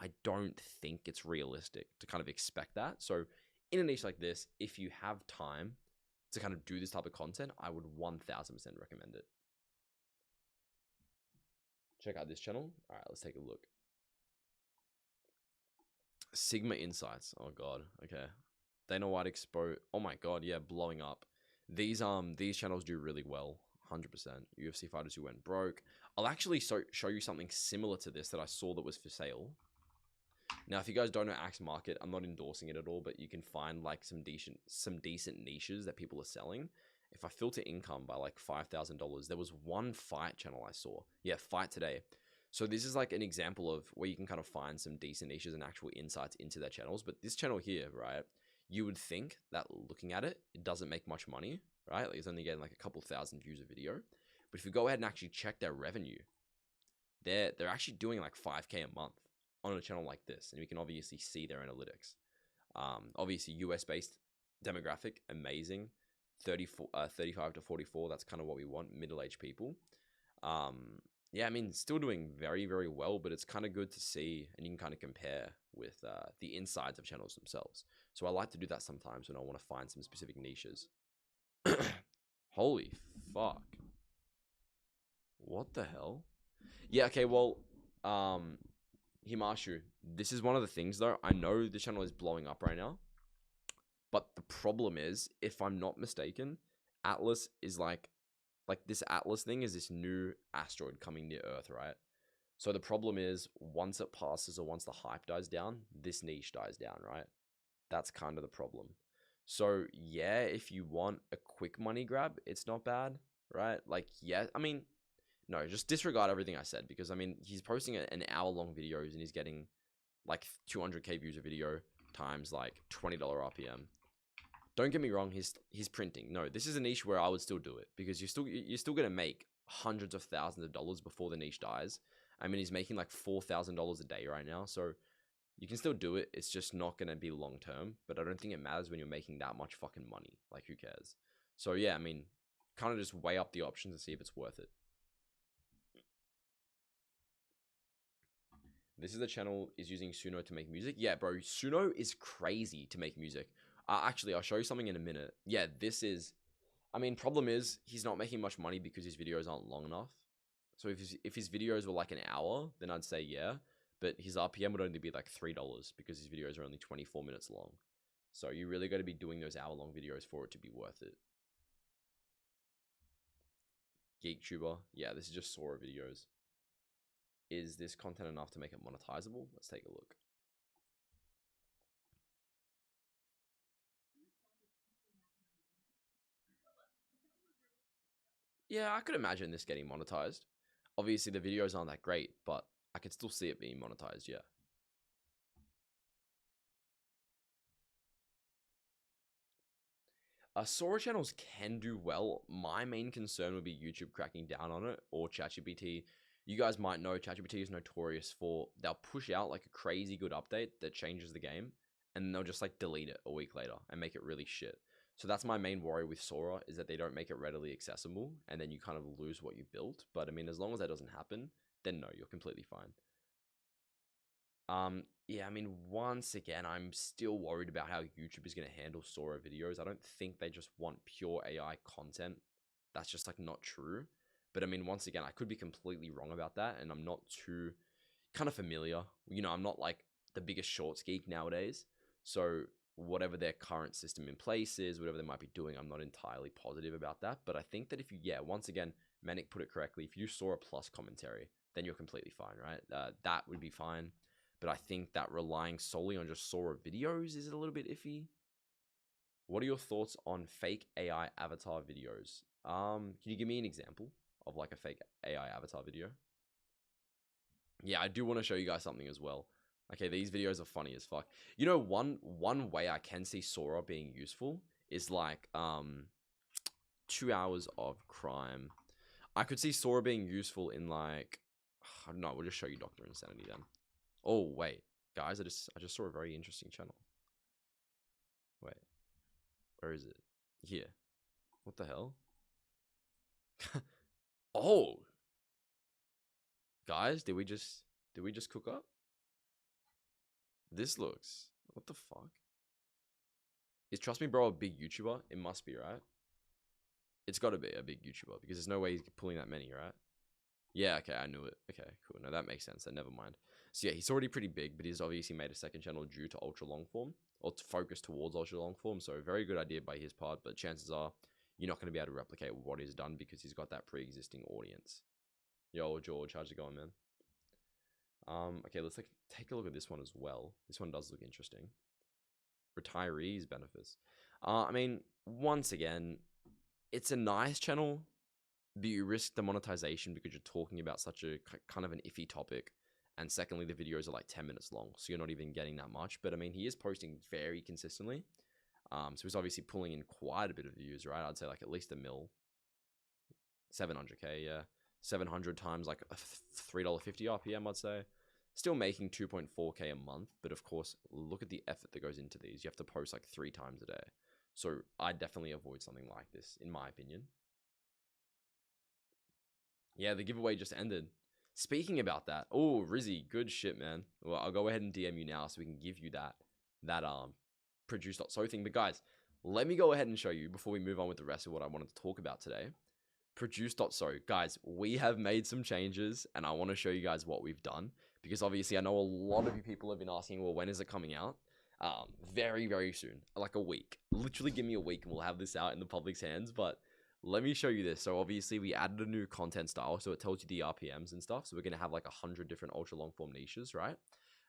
I don't think it's realistic to kind of expect that. So in a niche like this, if you have time to kind of do this type of content, I would 1000% recommend it. Check out this channel. All right, let's take a look. Sigma Insights. Oh god. Okay. Dana White Expo. Oh my god. Yeah, blowing up. These channels do really well. 100%. UFC fighters who went broke. I'll actually show you something similar to this that I saw that was for sale. Now, if you guys don't know Axe Market, I'm not endorsing it at all, but you can find like some decent niches that people are selling. If I filter income by like $5,000, there was one fight channel I saw. Yeah, Fight Today. So this is like an example of where you can kind of find some decent niches and actual insights into their channels. But this channel here, right, you would think that looking at it, it doesn't make much money, right? Like it's only getting like a couple thousand views a video. But if you go ahead and actually check their revenue, they're actually doing like 5K a month on a channel like this. And we can obviously see their analytics. Obviously US based demographic, amazing. 35 to 44. That's kind of what we want, middle-aged people. Yeah, I mean, still doing very, very well, but it's kind of good to see, and you can kind of compare with the insides of channels themselves. So I like to do that sometimes when I want to find some specific niches. Holy fuck. What the hell? Yeah, okay, well, Himashu, this is one of the things though. I know the channel is blowing up right now, but the problem is, if I'm not mistaken, Atlas is like this Atlas thing is this new asteroid coming near Earth, right? So the problem is, once it passes or once the hype dies down, this niche dies down, right? That's kind of the problem. So yeah, if you want a quick money grab, it's not bad, right? Like, yeah, I mean, no, just disregard everything I said, because I mean, he's posting an hour-long videos and he's getting like 200k views a video times like $20 RPM. Don't get me wrong, he's printing. No, this is a niche where I would still do it, because you're still gonna make hundreds of thousands of dollars before the niche dies. I mean, he's making like $4,000 a day right now, so you can still do it. It's just not gonna be long term. But I don't think it matters when you're making that much fucking money. Like, who cares? So yeah, I mean, kind of just weigh up the options and see if it's worth it. This is the channel is using Suno to make music. Yeah, bro, Suno is crazy to make music. Actually, I'll show you something in a minute. Yeah, this is. I mean, problem is he's not making much money because his videos aren't long enough. So if his videos were like an hour, then I'd say yeah. But his RPM would only be like $3 because his videos are only 24 minutes long. So you really got to be doing those hour-long videos for it to be worth it. GeekTuber. Yeah, this is just Sora videos. Is this content enough to make it monetizable? Let's take a look. Yeah, I could imagine this getting monetized. Obviously, the videos aren't that great, but I could still see it being monetized, yeah. Sora channels can do well. My main concern would be YouTube cracking down on it, or ChatGPT. You guys might know ChatGPT is notorious for, they'll push out like a crazy good update that changes the game, and they'll just like delete it a week later and make it really shit. So that's my main worry with Sora, is that they don't make it readily accessible, and then you kind of lose what you built. But I mean, as long as that doesn't happen, then no, you're completely fine. Yeah, I mean, once again, I'm still worried about how YouTube is going to handle Sora videos. I don't think they just want pure AI content. That's just like not true. But I mean, once again, I could be completely wrong about that, and I'm not too kind of familiar. You know, I'm not like the biggest shorts geek nowadays. So whatever their current system in place is, whatever they might be doing, I'm not entirely positive about that. But I think that if you, yeah, once again, Manic put it correctly, if you saw a plus commentary, then you're completely fine, right? That would be fine. But I think that relying solely on just Sora videos is a little bit iffy. What are your thoughts on fake AI avatar videos? Can you give me an example of like a fake AI avatar video? Yeah, I do want to show you guys something as well. Okay, these videos are funny as fuck. You know, one way I can see Sora being useful is like 2 hours of crime. I could see Sora being useful in like, I don't know, we'll just show you Dr. Insanity then. Oh wait, guys, I just saw a very interesting channel. Wait, where is it? Here. What the hell? Oh, guys, did we just cook up? This looks, what the fuck? Is Trust Me Bro a big YouTuber? It must be, right? It's got to be a big YouTuber because there's no way he's pulling that many, right? Yeah, okay, I knew it. Okay, cool. No, that makes sense. Then never mind. So yeah, he's already pretty big, but he's obviously made a second channel due to ultra long form, or to focus towards ultra long form. So very good idea by his part, but chances are you're not going to be able to replicate what he's done because he's got that pre-existing audience. Yo, George, how's it going, man? Okay, let's take a look at this one as well. This one does look interesting. Retirees benefits. I mean, once again, it's a nice channel, but you risk the monetization because you're talking about such a kind of an iffy topic. And secondly, the videos are like 10 minutes long, so you're not even getting that much. But I mean, he is posting very consistently. So he's obviously pulling in quite a bit of views, right? I'd say like at least a mil. 700k, yeah. 700 times like a $3.50 RPM, I'd say. Still making 2.4k a month, but of course, look at the effort that goes into these. You have to post like 3 times a day. So I definitely avoid something like this, in my opinion. Yeah, the giveaway just ended. Speaking about that, oh Rizzy, good shit, man. Well, I'll go ahead and DM you now so we can give you that produce.so thing. But guys, let me go ahead and show you before we move on with the rest of what I wanted to talk about today. Produce.so, guys, we have made some changes and I want to show you guys what we've done, because obviously I know a lot of you people have been asking, well, when is it coming out? Very, very soon, like a week. Literally give me a week and we'll have this out in the public's hands. But let me show you this. So obviously we added a new content style, so it tells you the RPMs and stuff. So we're going to have like 100 different ultra long form niches, right?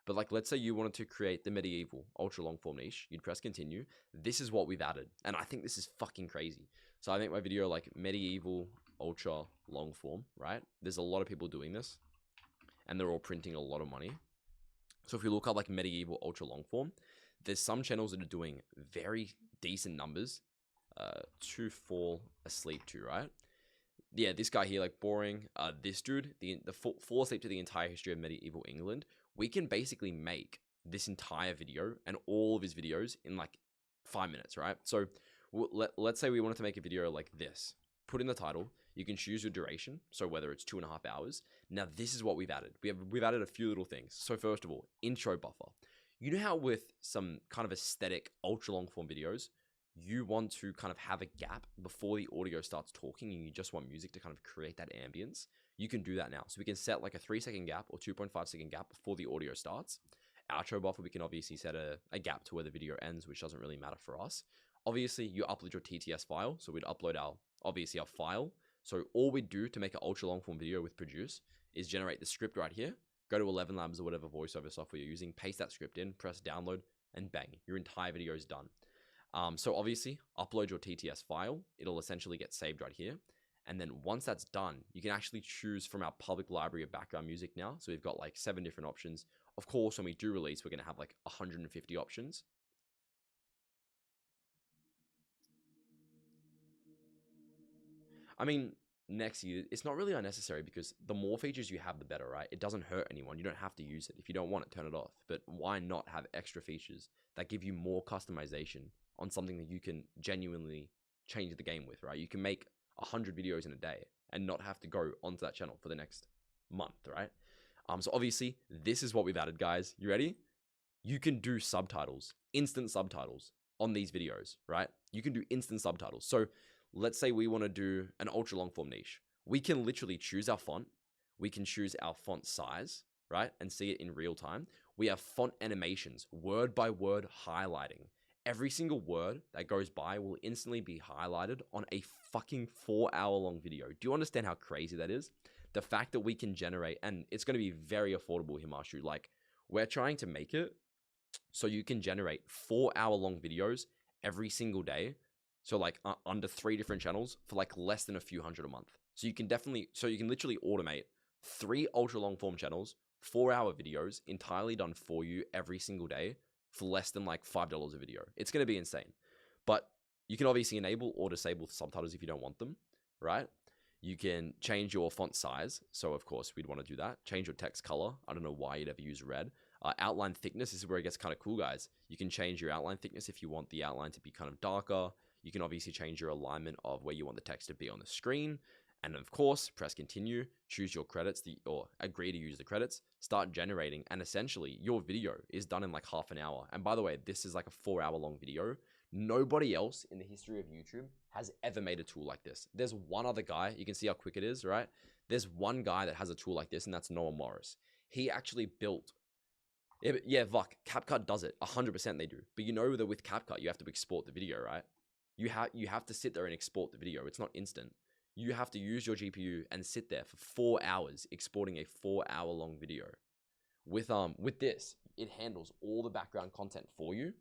But like, let's say you wanted to create the medieval ultra long form niche, you'd press continue. This is what we've added. And I think this is fucking crazy. So I make my video like medieval ultra long form, right? There's a lot of people doing this and they're all printing a lot of money. So if you look up like medieval ultra long form, there's some channels that are doing very decent numbers to fall asleep to, right? Yeah, this guy here, like boring. This dude, the fall asleep to the entire history of medieval England. We can basically make this entire video and all of his videos in like 5 minutes, right? So let's say we wanted to make a video like this. Put in the title. You can choose your duration, so whether it's 2.5 hours. Now this is what we've added. We've added a few little things. So first of all, intro buffer. You know how with some kind of aesthetic ultra long form videos, you want to kind of have a gap before the audio starts talking and you just want music to kind of create that ambience? You can do that now. So we can set like a 3-second gap or 2.5-second gap before the audio starts. Outro buffer, we can obviously set a gap to where the video ends, which doesn't really matter for us. Obviously, you upload your TTS file. So we'd upload our file. So all we do to make an ultra long form video with Produce is generate the script right here, go to 11 Labs or whatever voiceover software you're using, paste that script in, press download, and bang, your entire video is done. So obviously, upload your TTS file. It'll essentially get saved right here. And then once that's done, you can actually choose from our public library of background music now. So we've got like 7 different options. Of course, when we do release, we're going to have like 150 options. I mean, next year, it's not really unnecessary because the more features you have, the better, right? It doesn't hurt anyone. You don't have to use it. If you don't want it, turn it off. But why not have extra features that give you more customization on something that you can genuinely change the game with, right? You can make 100 videos in a day and not have to go onto that channel for the next month, right? So obviously, this is what we've added, guys. You ready? You can do subtitles, instant subtitles on these videos, right? You can do instant subtitles. So let's say we want to do an ultra long form niche. We can literally choose our font. We can choose our font size, right? And see it in real time. We have font animations, word by word highlighting. Every single word that goes by will instantly be highlighted on a fucking 4-hour long video. Do you understand how crazy that is? The fact that we can generate, and it's going to be very affordable, Himanshu. Like, we're trying to make it so you can generate 4-hour long videos every single day. So like under 3 different channels for like less than a few hundred a month. So you can literally automate 3 ultra long form channels, 4-hour videos entirely done for you every single day for less than like $5 a video. It's going to be insane. But you can obviously enable or disable subtitles if you don't want them, right? You can change your font size. So of course we'd want to do that. Change your text color. I don't know why you'd ever use red. Outline thickness, this is where it gets kind of cool, guys. You can change your outline thickness if you want the outline to be kind of darker. You can obviously change your alignment of where you want the text to be on the screen. And of course, press continue, choose your credits, or agree to use the credits, start generating, and essentially your video is done in like half an hour. And by the way, this is like a 4-hour long video. Nobody else in the history of YouTube has ever made a tool like this. There's one other guy, you can see how quick it is, right? There's one guy that has a tool like this, and that's Noah Morris. He actually built, yeah, Vuck, CapCut does it, 100% they do. But you know that with CapCut, you have to export the video, right? You have to sit there and export the video. It's not instant. You have to use your GPU and sit there for 4 hours exporting a 4-hour long video. With this, it handles all the background content for you.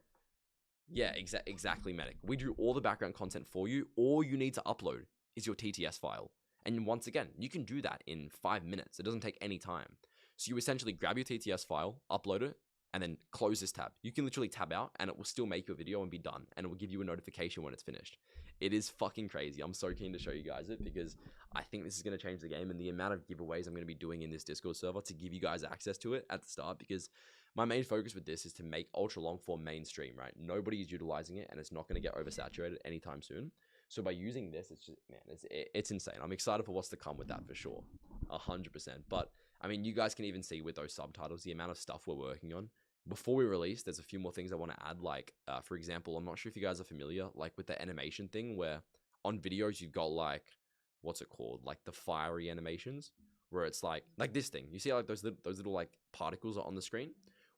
Yeah, exactly, Medic. We do all the background content for you. All you need to upload is your TTS file. And once again, you can do that in 5 minutes. It doesn't take any time. So you essentially grab your TTS file, upload it, and then close this tab. You can literally tab out and it will still make your video and be done. And it will give you a notification when it's finished. It is fucking crazy. I'm so keen to show you guys it because I think this is going to change the game, and the amount of giveaways I'm going to be doing in this Discord server to give you guys access to it at the start, because my main focus with this is to make ultra long form mainstream, right? Nobody is utilizing it, and it's not going to get oversaturated anytime soon. So by using this, it's just, man, it's insane. I'm excited for what's to come with that for sure, 100%. But I mean, you guys can even see with those subtitles the amount of stuff we're working on. Before we release, there's a few more things I want to add. Like, for example, I'm not sure if you guys are familiar, like with the animation thing, where on videos you've got like, what's it called? Like the fiery animations, where it's like this thing. You see like those little like particles are on the screen.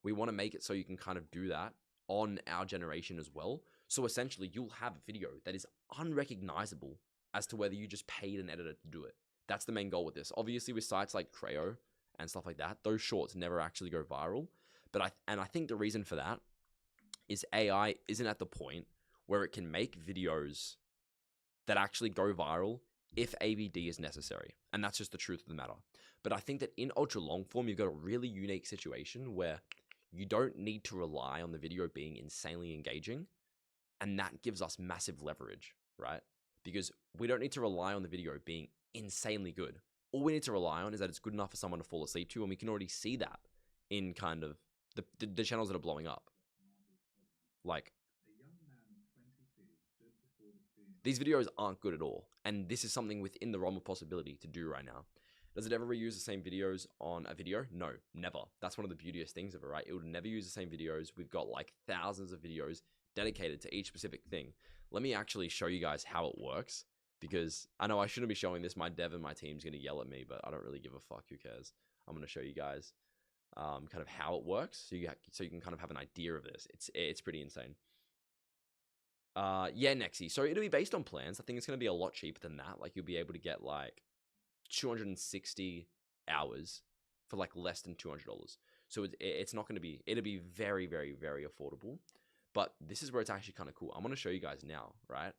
We want to make it so you can kind of do that on our generation as well. So essentially, you'll have a video that is unrecognizable as to whether you just paid an editor to do it. That's the main goal with this. Obviously, with sites like Creo and stuff like that, those shorts never actually go viral. But I think the reason for that is AI isn't at the point where it can make videos that actually go viral if ABD is necessary. And that's just the truth of the matter. But I think that in ultra long form, you've got a really unique situation where you don't need to rely on the video being insanely engaging. And that gives us massive leverage, right? Because we don't need to rely on the video being insanely good. All we need to rely on is that it's good enough for someone to fall asleep to. And we can already see that in kind of the channels that are blowing up. Like, these videos aren't good at all. And this is something within the realm of possibility to do right now. Does it ever reuse the same videos on a video? No, never. That's one of the beautiest things of it, right? It would never use the same videos. We've got like thousands of videos dedicated to each specific thing. Let me actually show you guys how it works, because I know I shouldn't be showing this. My dev and my team's going to yell at me, but I don't really give a fuck. Who cares? I'm going to show you guys kind of how it works, so you can kind of have an idea of this. It's pretty insane. Yeah, Nexi. So it'll be based on plans. I think it's going to be a lot cheaper than that. Like, you'll be able to get like 260 hours for like less than $200. So it's not going to be, it'll be very, very, very affordable. But this is where it's actually kind of cool. I'm going to show you guys now, right?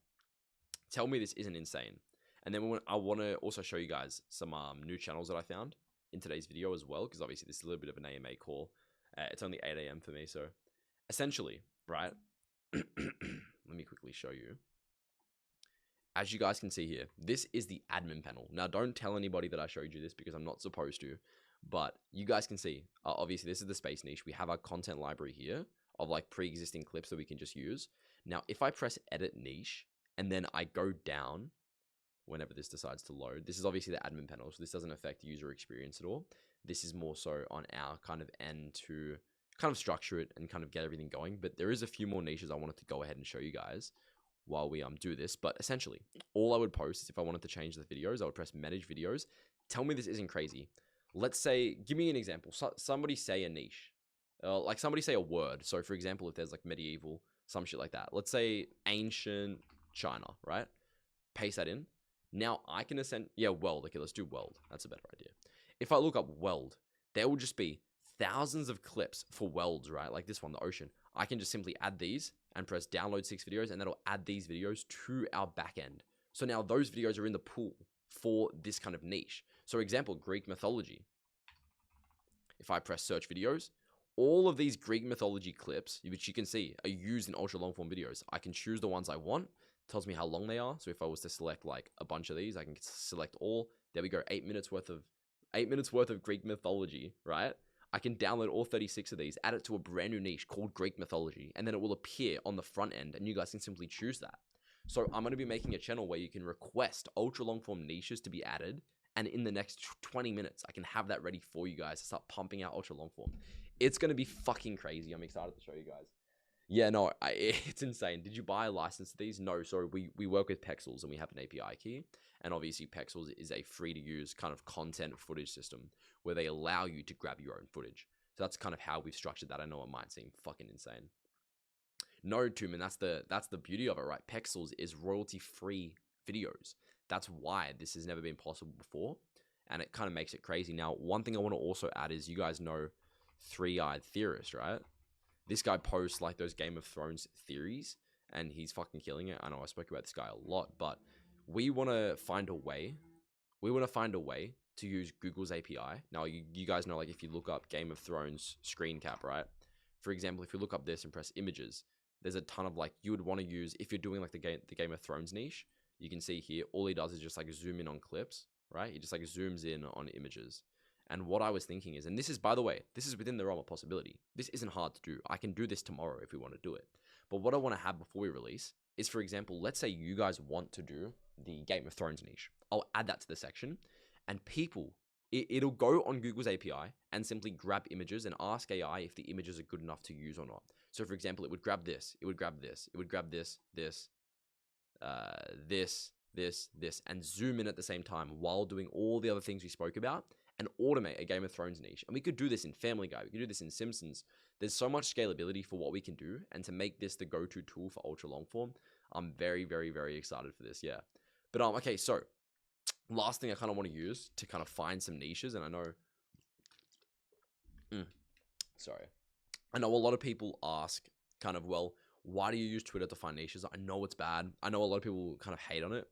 Tell me this isn't insane. And then I want to also show you guys some new channels that I found in today's video as well, because obviously this is a little bit of an AMA call. It's only 8 a.m. for me. So essentially, right? Let me quickly show you. As you guys can see here, this is the admin panel. Now, don't tell anybody that I showed you this because I'm not supposed to, but you guys can see, obviously this is the space niche. We have our content library here of like pre-existing clips that we can just use. Now, if I press edit niche and then I go down whenever this decides to load, this is obviously the admin panel. So this doesn't affect user experience at all. This is more so on our kind of end to kind of structure it and kind of get everything going. But there is a few more niches I wanted to go ahead and show you guys while we do this. But essentially, all I would post is if I wanted to change the videos, I would press manage videos. Tell me this isn't crazy. Let's say, give me an example. Somebody say a niche. Like somebody say a word. So for example, if there's like medieval, some shit like that. Let's say ancient China, right? Paste that in. Now I can weld. Okay, let's do weld. That's a better idea. If I look up weld, there will just be thousands of clips for welds, right? Like this one, the ocean. I can just simply add these and press download 6 videos, and that'll add these videos to our back end. So now those videos are in the pool for this kind of niche. So example, Greek mythology. If I press search videos, all of these Greek mythology clips, which you can see are used in ultra long form videos. I can choose the ones I want. It tells me how long they are. So if I was to select like a bunch of these, I can select all. There we go, 8 minutes worth of Greek mythology, right? I can download all 36 of these, add it to a brand new niche called Greek mythology, and then it will appear on the front end, and you guys can simply choose that. So I'm going to be making a channel where you can request ultra long form niches to be added, and in the next 20 minutes, I can have that ready for you guys to start pumping out ultra long form. It's going to be fucking crazy. I'm excited to show you guys. Yeah, no, it's insane. Did you buy a license to these? No, sorry, we work with Pexels, and we have an API key. And obviously, Pexels is a free-to-use kind of content footage system where they allow you to grab your own footage. So that's kind of how we've structured that. I know it might seem fucking insane. No, Tuman, that's the beauty of it, right? Pexels is royalty-free videos. That's why this has never been possible before, and it kind of makes it crazy. Now, one thing I want to also add is you guys know Three-Eyed Theorist, right? This guy posts like those Game of Thrones theories, and he's fucking killing it. I know I spoke about this guy a lot, but we want to find a way. We want to find a way to use Google's API. Now, you guys know, like, if you look up Game of Thrones screen cap, right? For example, if you look up this and press images, there's a ton of, like, you would want to use, if you're doing, like, the Game of Thrones niche, you can see here, all he does is just, like, zoom in on clips, right? He just, like, zooms in on images. And what I was thinking is, and this is, by the way, this is within the realm of possibility. This isn't hard to do. I can do this tomorrow if we want to do it. But what I want to have before we release is, for example, let's say you guys want to do the Game of Thrones niche. I'll add that to the section, and people, it'll go on Google's API and simply grab images and ask AI if the images are good enough to use or not. So, for example, it would grab this, it would grab this, it would grab this, this, and zoom in at the same time while doing all the other things we spoke about and automate a Game of Thrones niche. And we could do this in Family Guy. We could do this in Simpsons. There's so much scalability for what we can do, and to make this the go-to tool for ultra long form, I'm very, very, very excited for this. Yeah. But okay, so last thing I kind of want to use to kind of find some niches, and I know, sorry, I know a lot of people ask kind of, well, why do you use Twitter to find niches? I know it's bad. I know a lot of people kind of hate on it.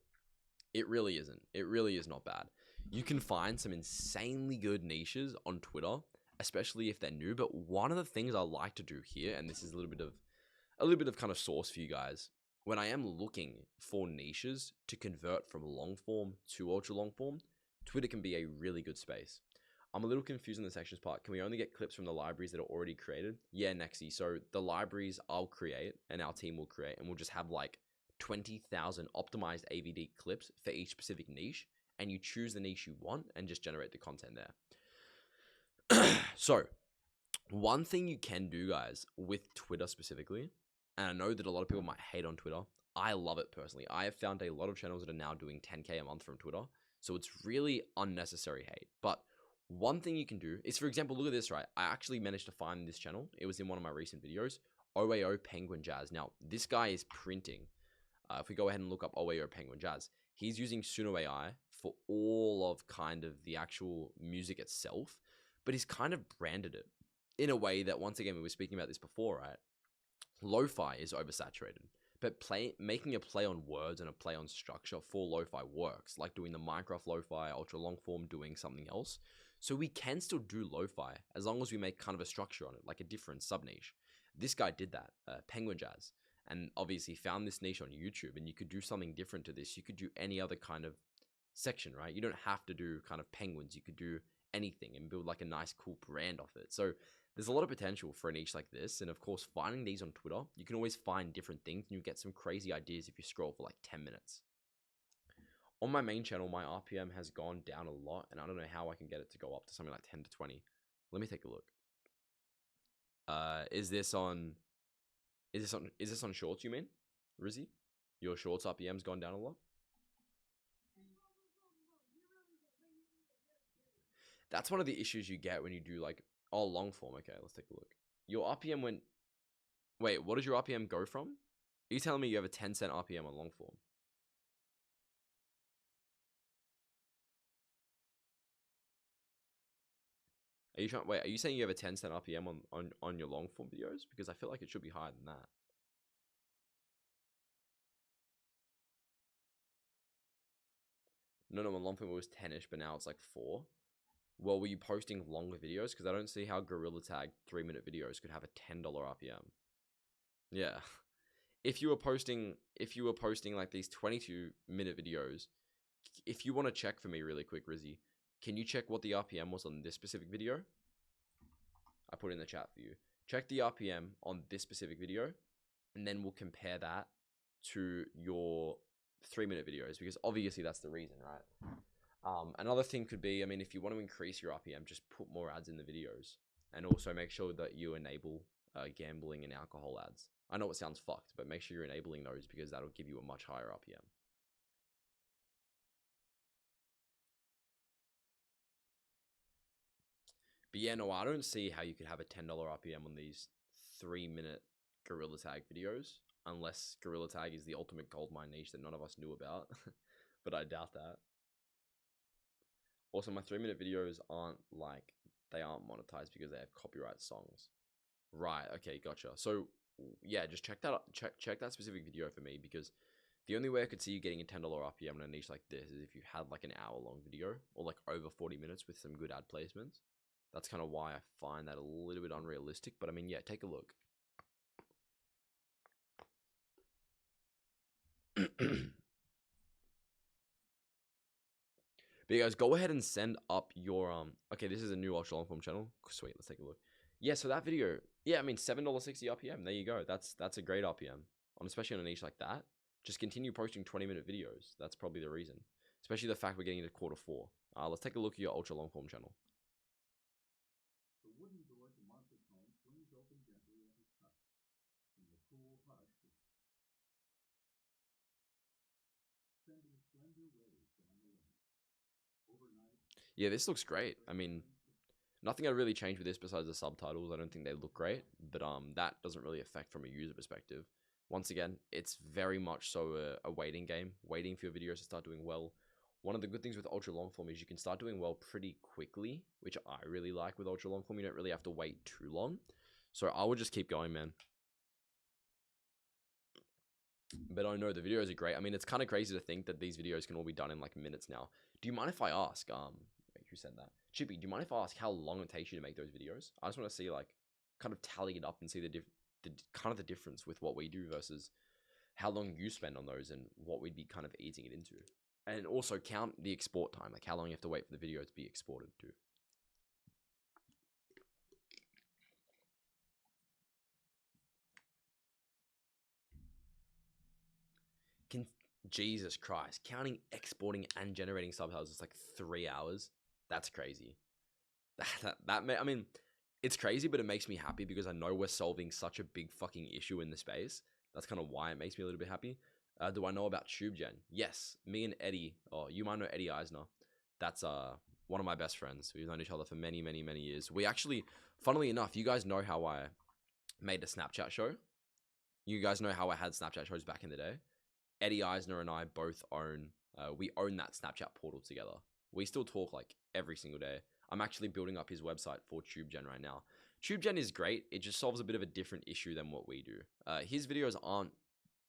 It really isn't. It really is not bad. You can find some insanely good niches on Twitter, especially if they're new. But one of the things I like to do here, and this is a little bit of kind of source for you guys, when I am looking for niches to convert from long form to ultra long form, Twitter can be a really good space. I'm a little confused in the sections part. Can we only get clips from the libraries that are already created? Yeah, Nexy. So the libraries I'll create and our team will create, and we'll just have like 20,000 optimized AVD clips for each specific niche, and you choose the niche you want and just generate the content there. So one thing you can do, guys, with Twitter specifically, and I know that a lot of people might hate on Twitter, I love it personally. I have found a lot of channels that are now doing 10K a month from Twitter, so it's really unnecessary hate. But one thing you can do is, for example, look at this, right? I actually managed to find this channel. It was in one of my recent videos, OAO Penguin Jazz. Now, this guy is printing. If we go ahead and look up OAO Penguin Jazz, he's using Suno AI for all of kind of the actual music itself, but he's kind of branded it in a way that, once again, we were speaking about this before, right? Lo-fi is oversaturated, but making a play on words and a play on structure for lo-fi works, like doing the Minecraft lo-fi, ultra long form, doing something else. So we can still do lo-fi as long as we make kind of a structure on it, like a different sub niche. This guy did that, Penguin Jazz, and obviously found this niche on YouTube, and you could do something different to this. You could do any other kind of section, right? You don't have to do kind of penguins. You could do anything and build like a nice, cool brand off it. So there's a lot of potential for a niche like this. And of course, finding these on Twitter, you can always find different things, and you get some crazy ideas if you scroll for like 10 minutes. On my main channel, my RPM has gone down a lot, and I don't know how I can get it to go up to something like 10 to 20. Let me take a look. Is this on shorts, you mean, Rizzy? Your shorts RPM's gone down a lot? That's one of the issues you get when you do like, oh, long form. Okay, let's take a look. Your RPM went, wait, what does your RPM go from? Are you telling me you have a 10-cent RPM on long form? Are you saying you have a 10-cent RPM on your long form videos? Because I feel like it should be higher than that. No, on long form it was 10-ish, but now it's like 4. Well, were you posting longer videos? Because I don't see how Gorilla Tag 3-minute videos could have a $10 RPM. Yeah. If you were posting like these 22-minute videos, if you want to check for me really quick, Rizzy, can you check what the RPM was on this specific video? I put it in the chat for you. Check the RPM on this specific video, and then we'll compare that to your 3-minute videos, because obviously that's the reason, right? Another thing could be, I mean, if you want to increase your RPM, just put more ads in the videos, and also make sure that you enable gambling and alcohol ads. I know it sounds fucked, but make sure you're enabling those, because that'll give you a much higher RPM. But yeah, no, I don't see how you could have a $10 RPM on these 3-minute Gorilla Tag videos, unless Gorilla Tag is the ultimate goldmine niche that none of us knew about. But I doubt that. Also, my 3-minute videos aren't monetized because they have copyright songs. Right, okay, gotcha. So yeah, just check that out. Check that specific video for me, because the only way I could see you getting a $10 RPM on a niche like this is if you had like an hour-long video, or like over 40 minutes with some good ad placements. That's kind of why I find that a little bit unrealistic. But I mean, yeah, take a look. But you guys, go ahead and send up your okay, this is a new ultra long form channel. Sweet, let's take a look. Yeah, so that video, yeah, I mean $7.60 RPM. There you go. That's a great RPM. On especially on a niche like that. Just continue posting 20-minute videos. That's probably the reason. Especially the fact we're getting into Q4. Let's take a look at your ultra long form channel. The wooden door to Martha's home swings open gently at his touch. In the cool hush, sending slender waves down the lane. Overnight, Yeah, this looks great. I mean, nothing I really changed with this besides the subtitles. I don't think they look great, but that doesn't really affect from a user perspective. Once again, it's very much so a waiting game, waiting for your videos to start doing well. One of the good things with ultra long form is you can start doing well pretty quickly, which I really like with ultra long form. You don't really have to wait too long. So I would just keep going, man. But I know the videos are great. I mean, it's kind of crazy to think that these videos can all be done in like minutes now. Do you mind if I ask, wait, who said that? Chippy, do you mind if I ask how long it takes you to make those videos? I just want to see like, kind of tally it up and see the kind of the difference with what we do versus how long you spend on those and what we'd be kind of eating it into. And also count the export time, like how long you have to wait for the video to be exported to. Can Jesus Christ, counting, exporting, and generating subtitles is like 3 hours. That's crazy. I mean, it's crazy, but it makes me happy because I know we're solving such a big fucking issue in the space. That's kind of why it makes me a little bit happy. Do I know about TubeGen? Yes, me and Eddie. Oh, you might know Eddie Eisner. That's one of my best friends. We've known each other for many, many, many years. We actually, funnily enough, you guys know how I made a Snapchat show. You guys know how I had Snapchat shows back in the day. Eddie Eisner and I both own. We own that Snapchat portal together. We still talk like every single day. I'm actually building up his website for TubeGen right now. TubeGen is great. It just solves a bit of a different issue than what we do. His videos aren't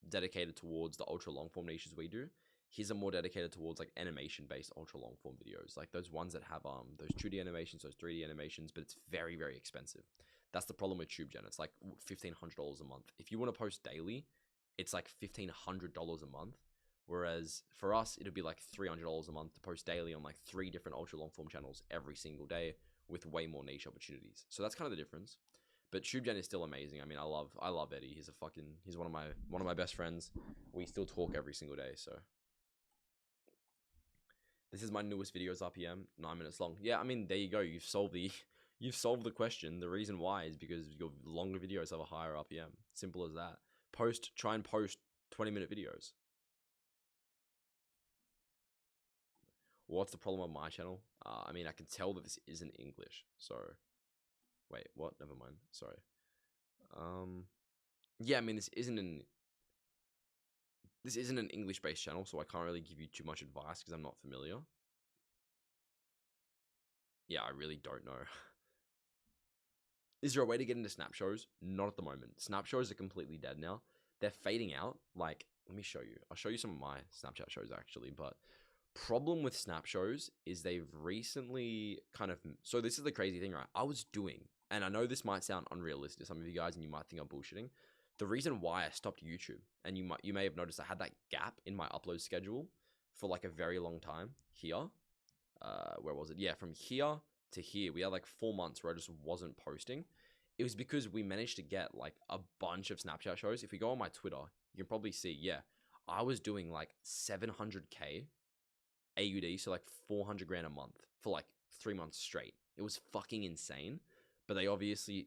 dedicated towards the ultra long form niches we do. His are more dedicated towards like animation based ultra long form videos, like those ones that have those 2D animations, those 3D animations, but it's very, very expensive. That's the problem with TubeGen. It's like $1,500 a month. If you want to post daily, it's like $1,500 a month. Whereas for us, it'd be like $300 a month to post daily on like 3 different ultra long form channels every single day with way more niche opportunities. So that's kind of the difference. But TubeGen is still amazing. I mean, I love Eddie. He's one of my best friends. We still talk every single day. So this is my newest videos RPM, 9 minutes long. Yeah, I mean, there you go. You've solved the question. The reason why is because your longer videos have a higher RPM. Simple as that. Try and post 20-minute videos. What's the problem on my channel? I mean, I can tell that this isn't English. So, wait, what? Never mind. Sorry. Yeah, I mean, this isn't an English-based channel, so I can't really give you too much advice because I'm not familiar. Yeah, I really don't know. Is there a way to get into snap shows? Not at the moment. Snap shows are completely dead now. They're fading out. Like, let me show you. I'll show you some of my Snapchat shows actually, but problem with snap shows is they've recently kind of, so this is the crazy thing, right? I was doing, and I know this might sound unrealistic to some of you guys and you might think I'm bullshitting. The reason why I stopped YouTube, and you may have noticed I had that gap in my upload schedule for like a very long time here. Where was it? Yeah, from here to here, we had like 4 months where I just wasn't posting. It was because we managed to get like a bunch of Snapchat shows. If we go on my Twitter, you can probably see, yeah, I was doing like 700K AUD, so like 400 grand a month for like 3 months straight. It was fucking insane. But they obviously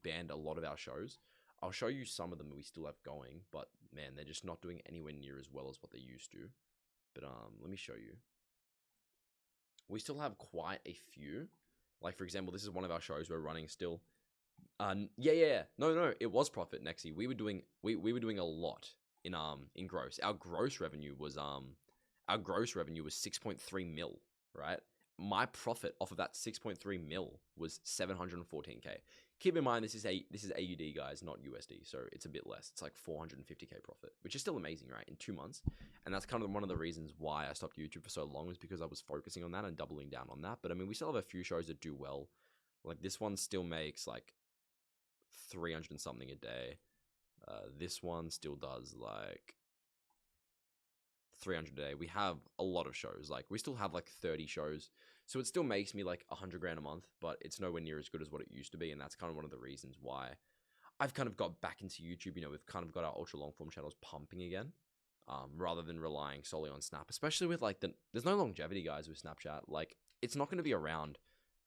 banned a lot of our shows. I'll show you some of them we still have going, but man, they're just not doing anywhere near as well as what they used to. But let me show you. We still have quite a few. Like for example, this is one of our shows we're running still. Yeah. No, it was profit, Nexi. We were doing a lot in gross. Our gross revenue was 6.3 mil, right? My profit off of that 6.3 mil was 714K. Keep in mind this is AUD, guys, not USD, so it's a bit less. It's like 450K profit, which is still amazing, right? In 2 months. And that's kind of one of the reasons why I stopped YouTube for so long, is because I was focusing on that and doubling down on that. But I mean, we still have a few shows that do well. Like this one still makes like 300 and something a day. This one still does like 300 a day. We have a lot of shows. Like we still have like 30 shows. So it still makes me like 100 grand a month, but it's nowhere near as good as what it used to be. And that's kind of one of the reasons why I've kind of got back into YouTube. You know, we've kind of got our ultra long form channels pumping again, rather than relying solely on Snap, especially with like there's no longevity, guys, with Snapchat. Like it's not going to be around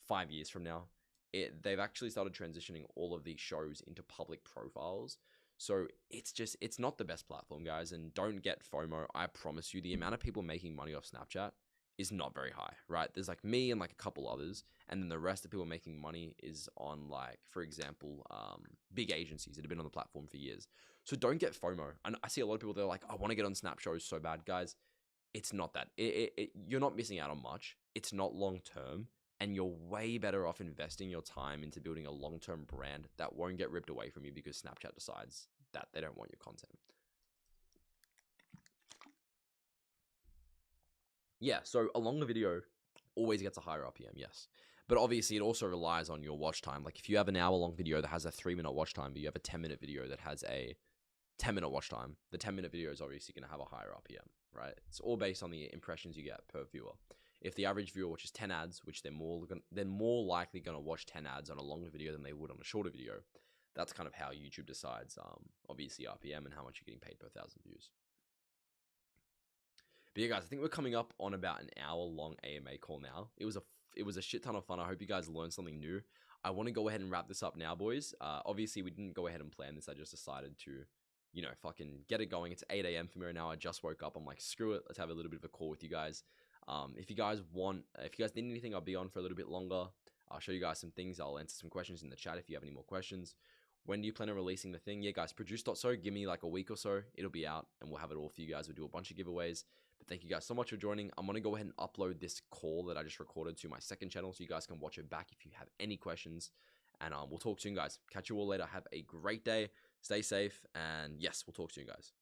5 years from now. They've actually started transitioning all of these shows into public profiles. So it's not the best platform, guys. And don't get FOMO. I promise you, the amount of people making money off Snapchat is not very high, right? There's like me and like a couple others, and then the rest of people making money is on like, for example, big agencies that have been on the platform for years. So don't get FOMO. And I see a lot of people, they're like, I want to get on Snap shows so bad, guys. It's not that. You're not missing out on much. It's not long term, and you're way better off investing your time into building a long term brand that won't get ripped away from you because Snapchat decides that they don't want your content. Yeah, so a longer video always gets a higher RPM, yes. But obviously, it also relies on your watch time. Like if you have an hour-long video that has a 3-minute watch time, but you have a 10-minute video that has a 10-minute watch time, the 10-minute video is obviously going to have a higher RPM, right? It's all based on the impressions you get per viewer. If the average viewer watches 10 ads, which they're more likely going to watch 10 ads on a longer video than they would on a shorter video. That's kind of how YouTube decides, obviously, RPM and how much you're getting paid per 1,000 views. But yeah, guys, I think we're coming up on about an hour-long AMA call now. It was a shit ton of fun. I hope you guys learned something new. I want to go ahead and wrap this up now, boys. Obviously, we didn't go ahead and plan this. I just decided to, you know, fucking get it going. It's 8 a.m. for me right now. I just woke up. I'm like, screw it. Let's have a little bit of a call with you guys. If you guys need anything, I'll be on for a little bit longer. I'll show you guys some things. I'll answer some questions in the chat if you have any more questions. When do you plan on releasing the thing? Yeah, guys, produce.so. Give me like a week or so. It'll be out and we'll have it all for you guys. We'll do a bunch of giveaways. But thank you guys so much for joining. I'm going to go ahead and upload this call that I just recorded to my second channel so you guys can watch it back if you have any questions. And we'll talk soon, guys. Catch you all later. Have a great day. Stay safe. And yes, we'll talk soon, guys.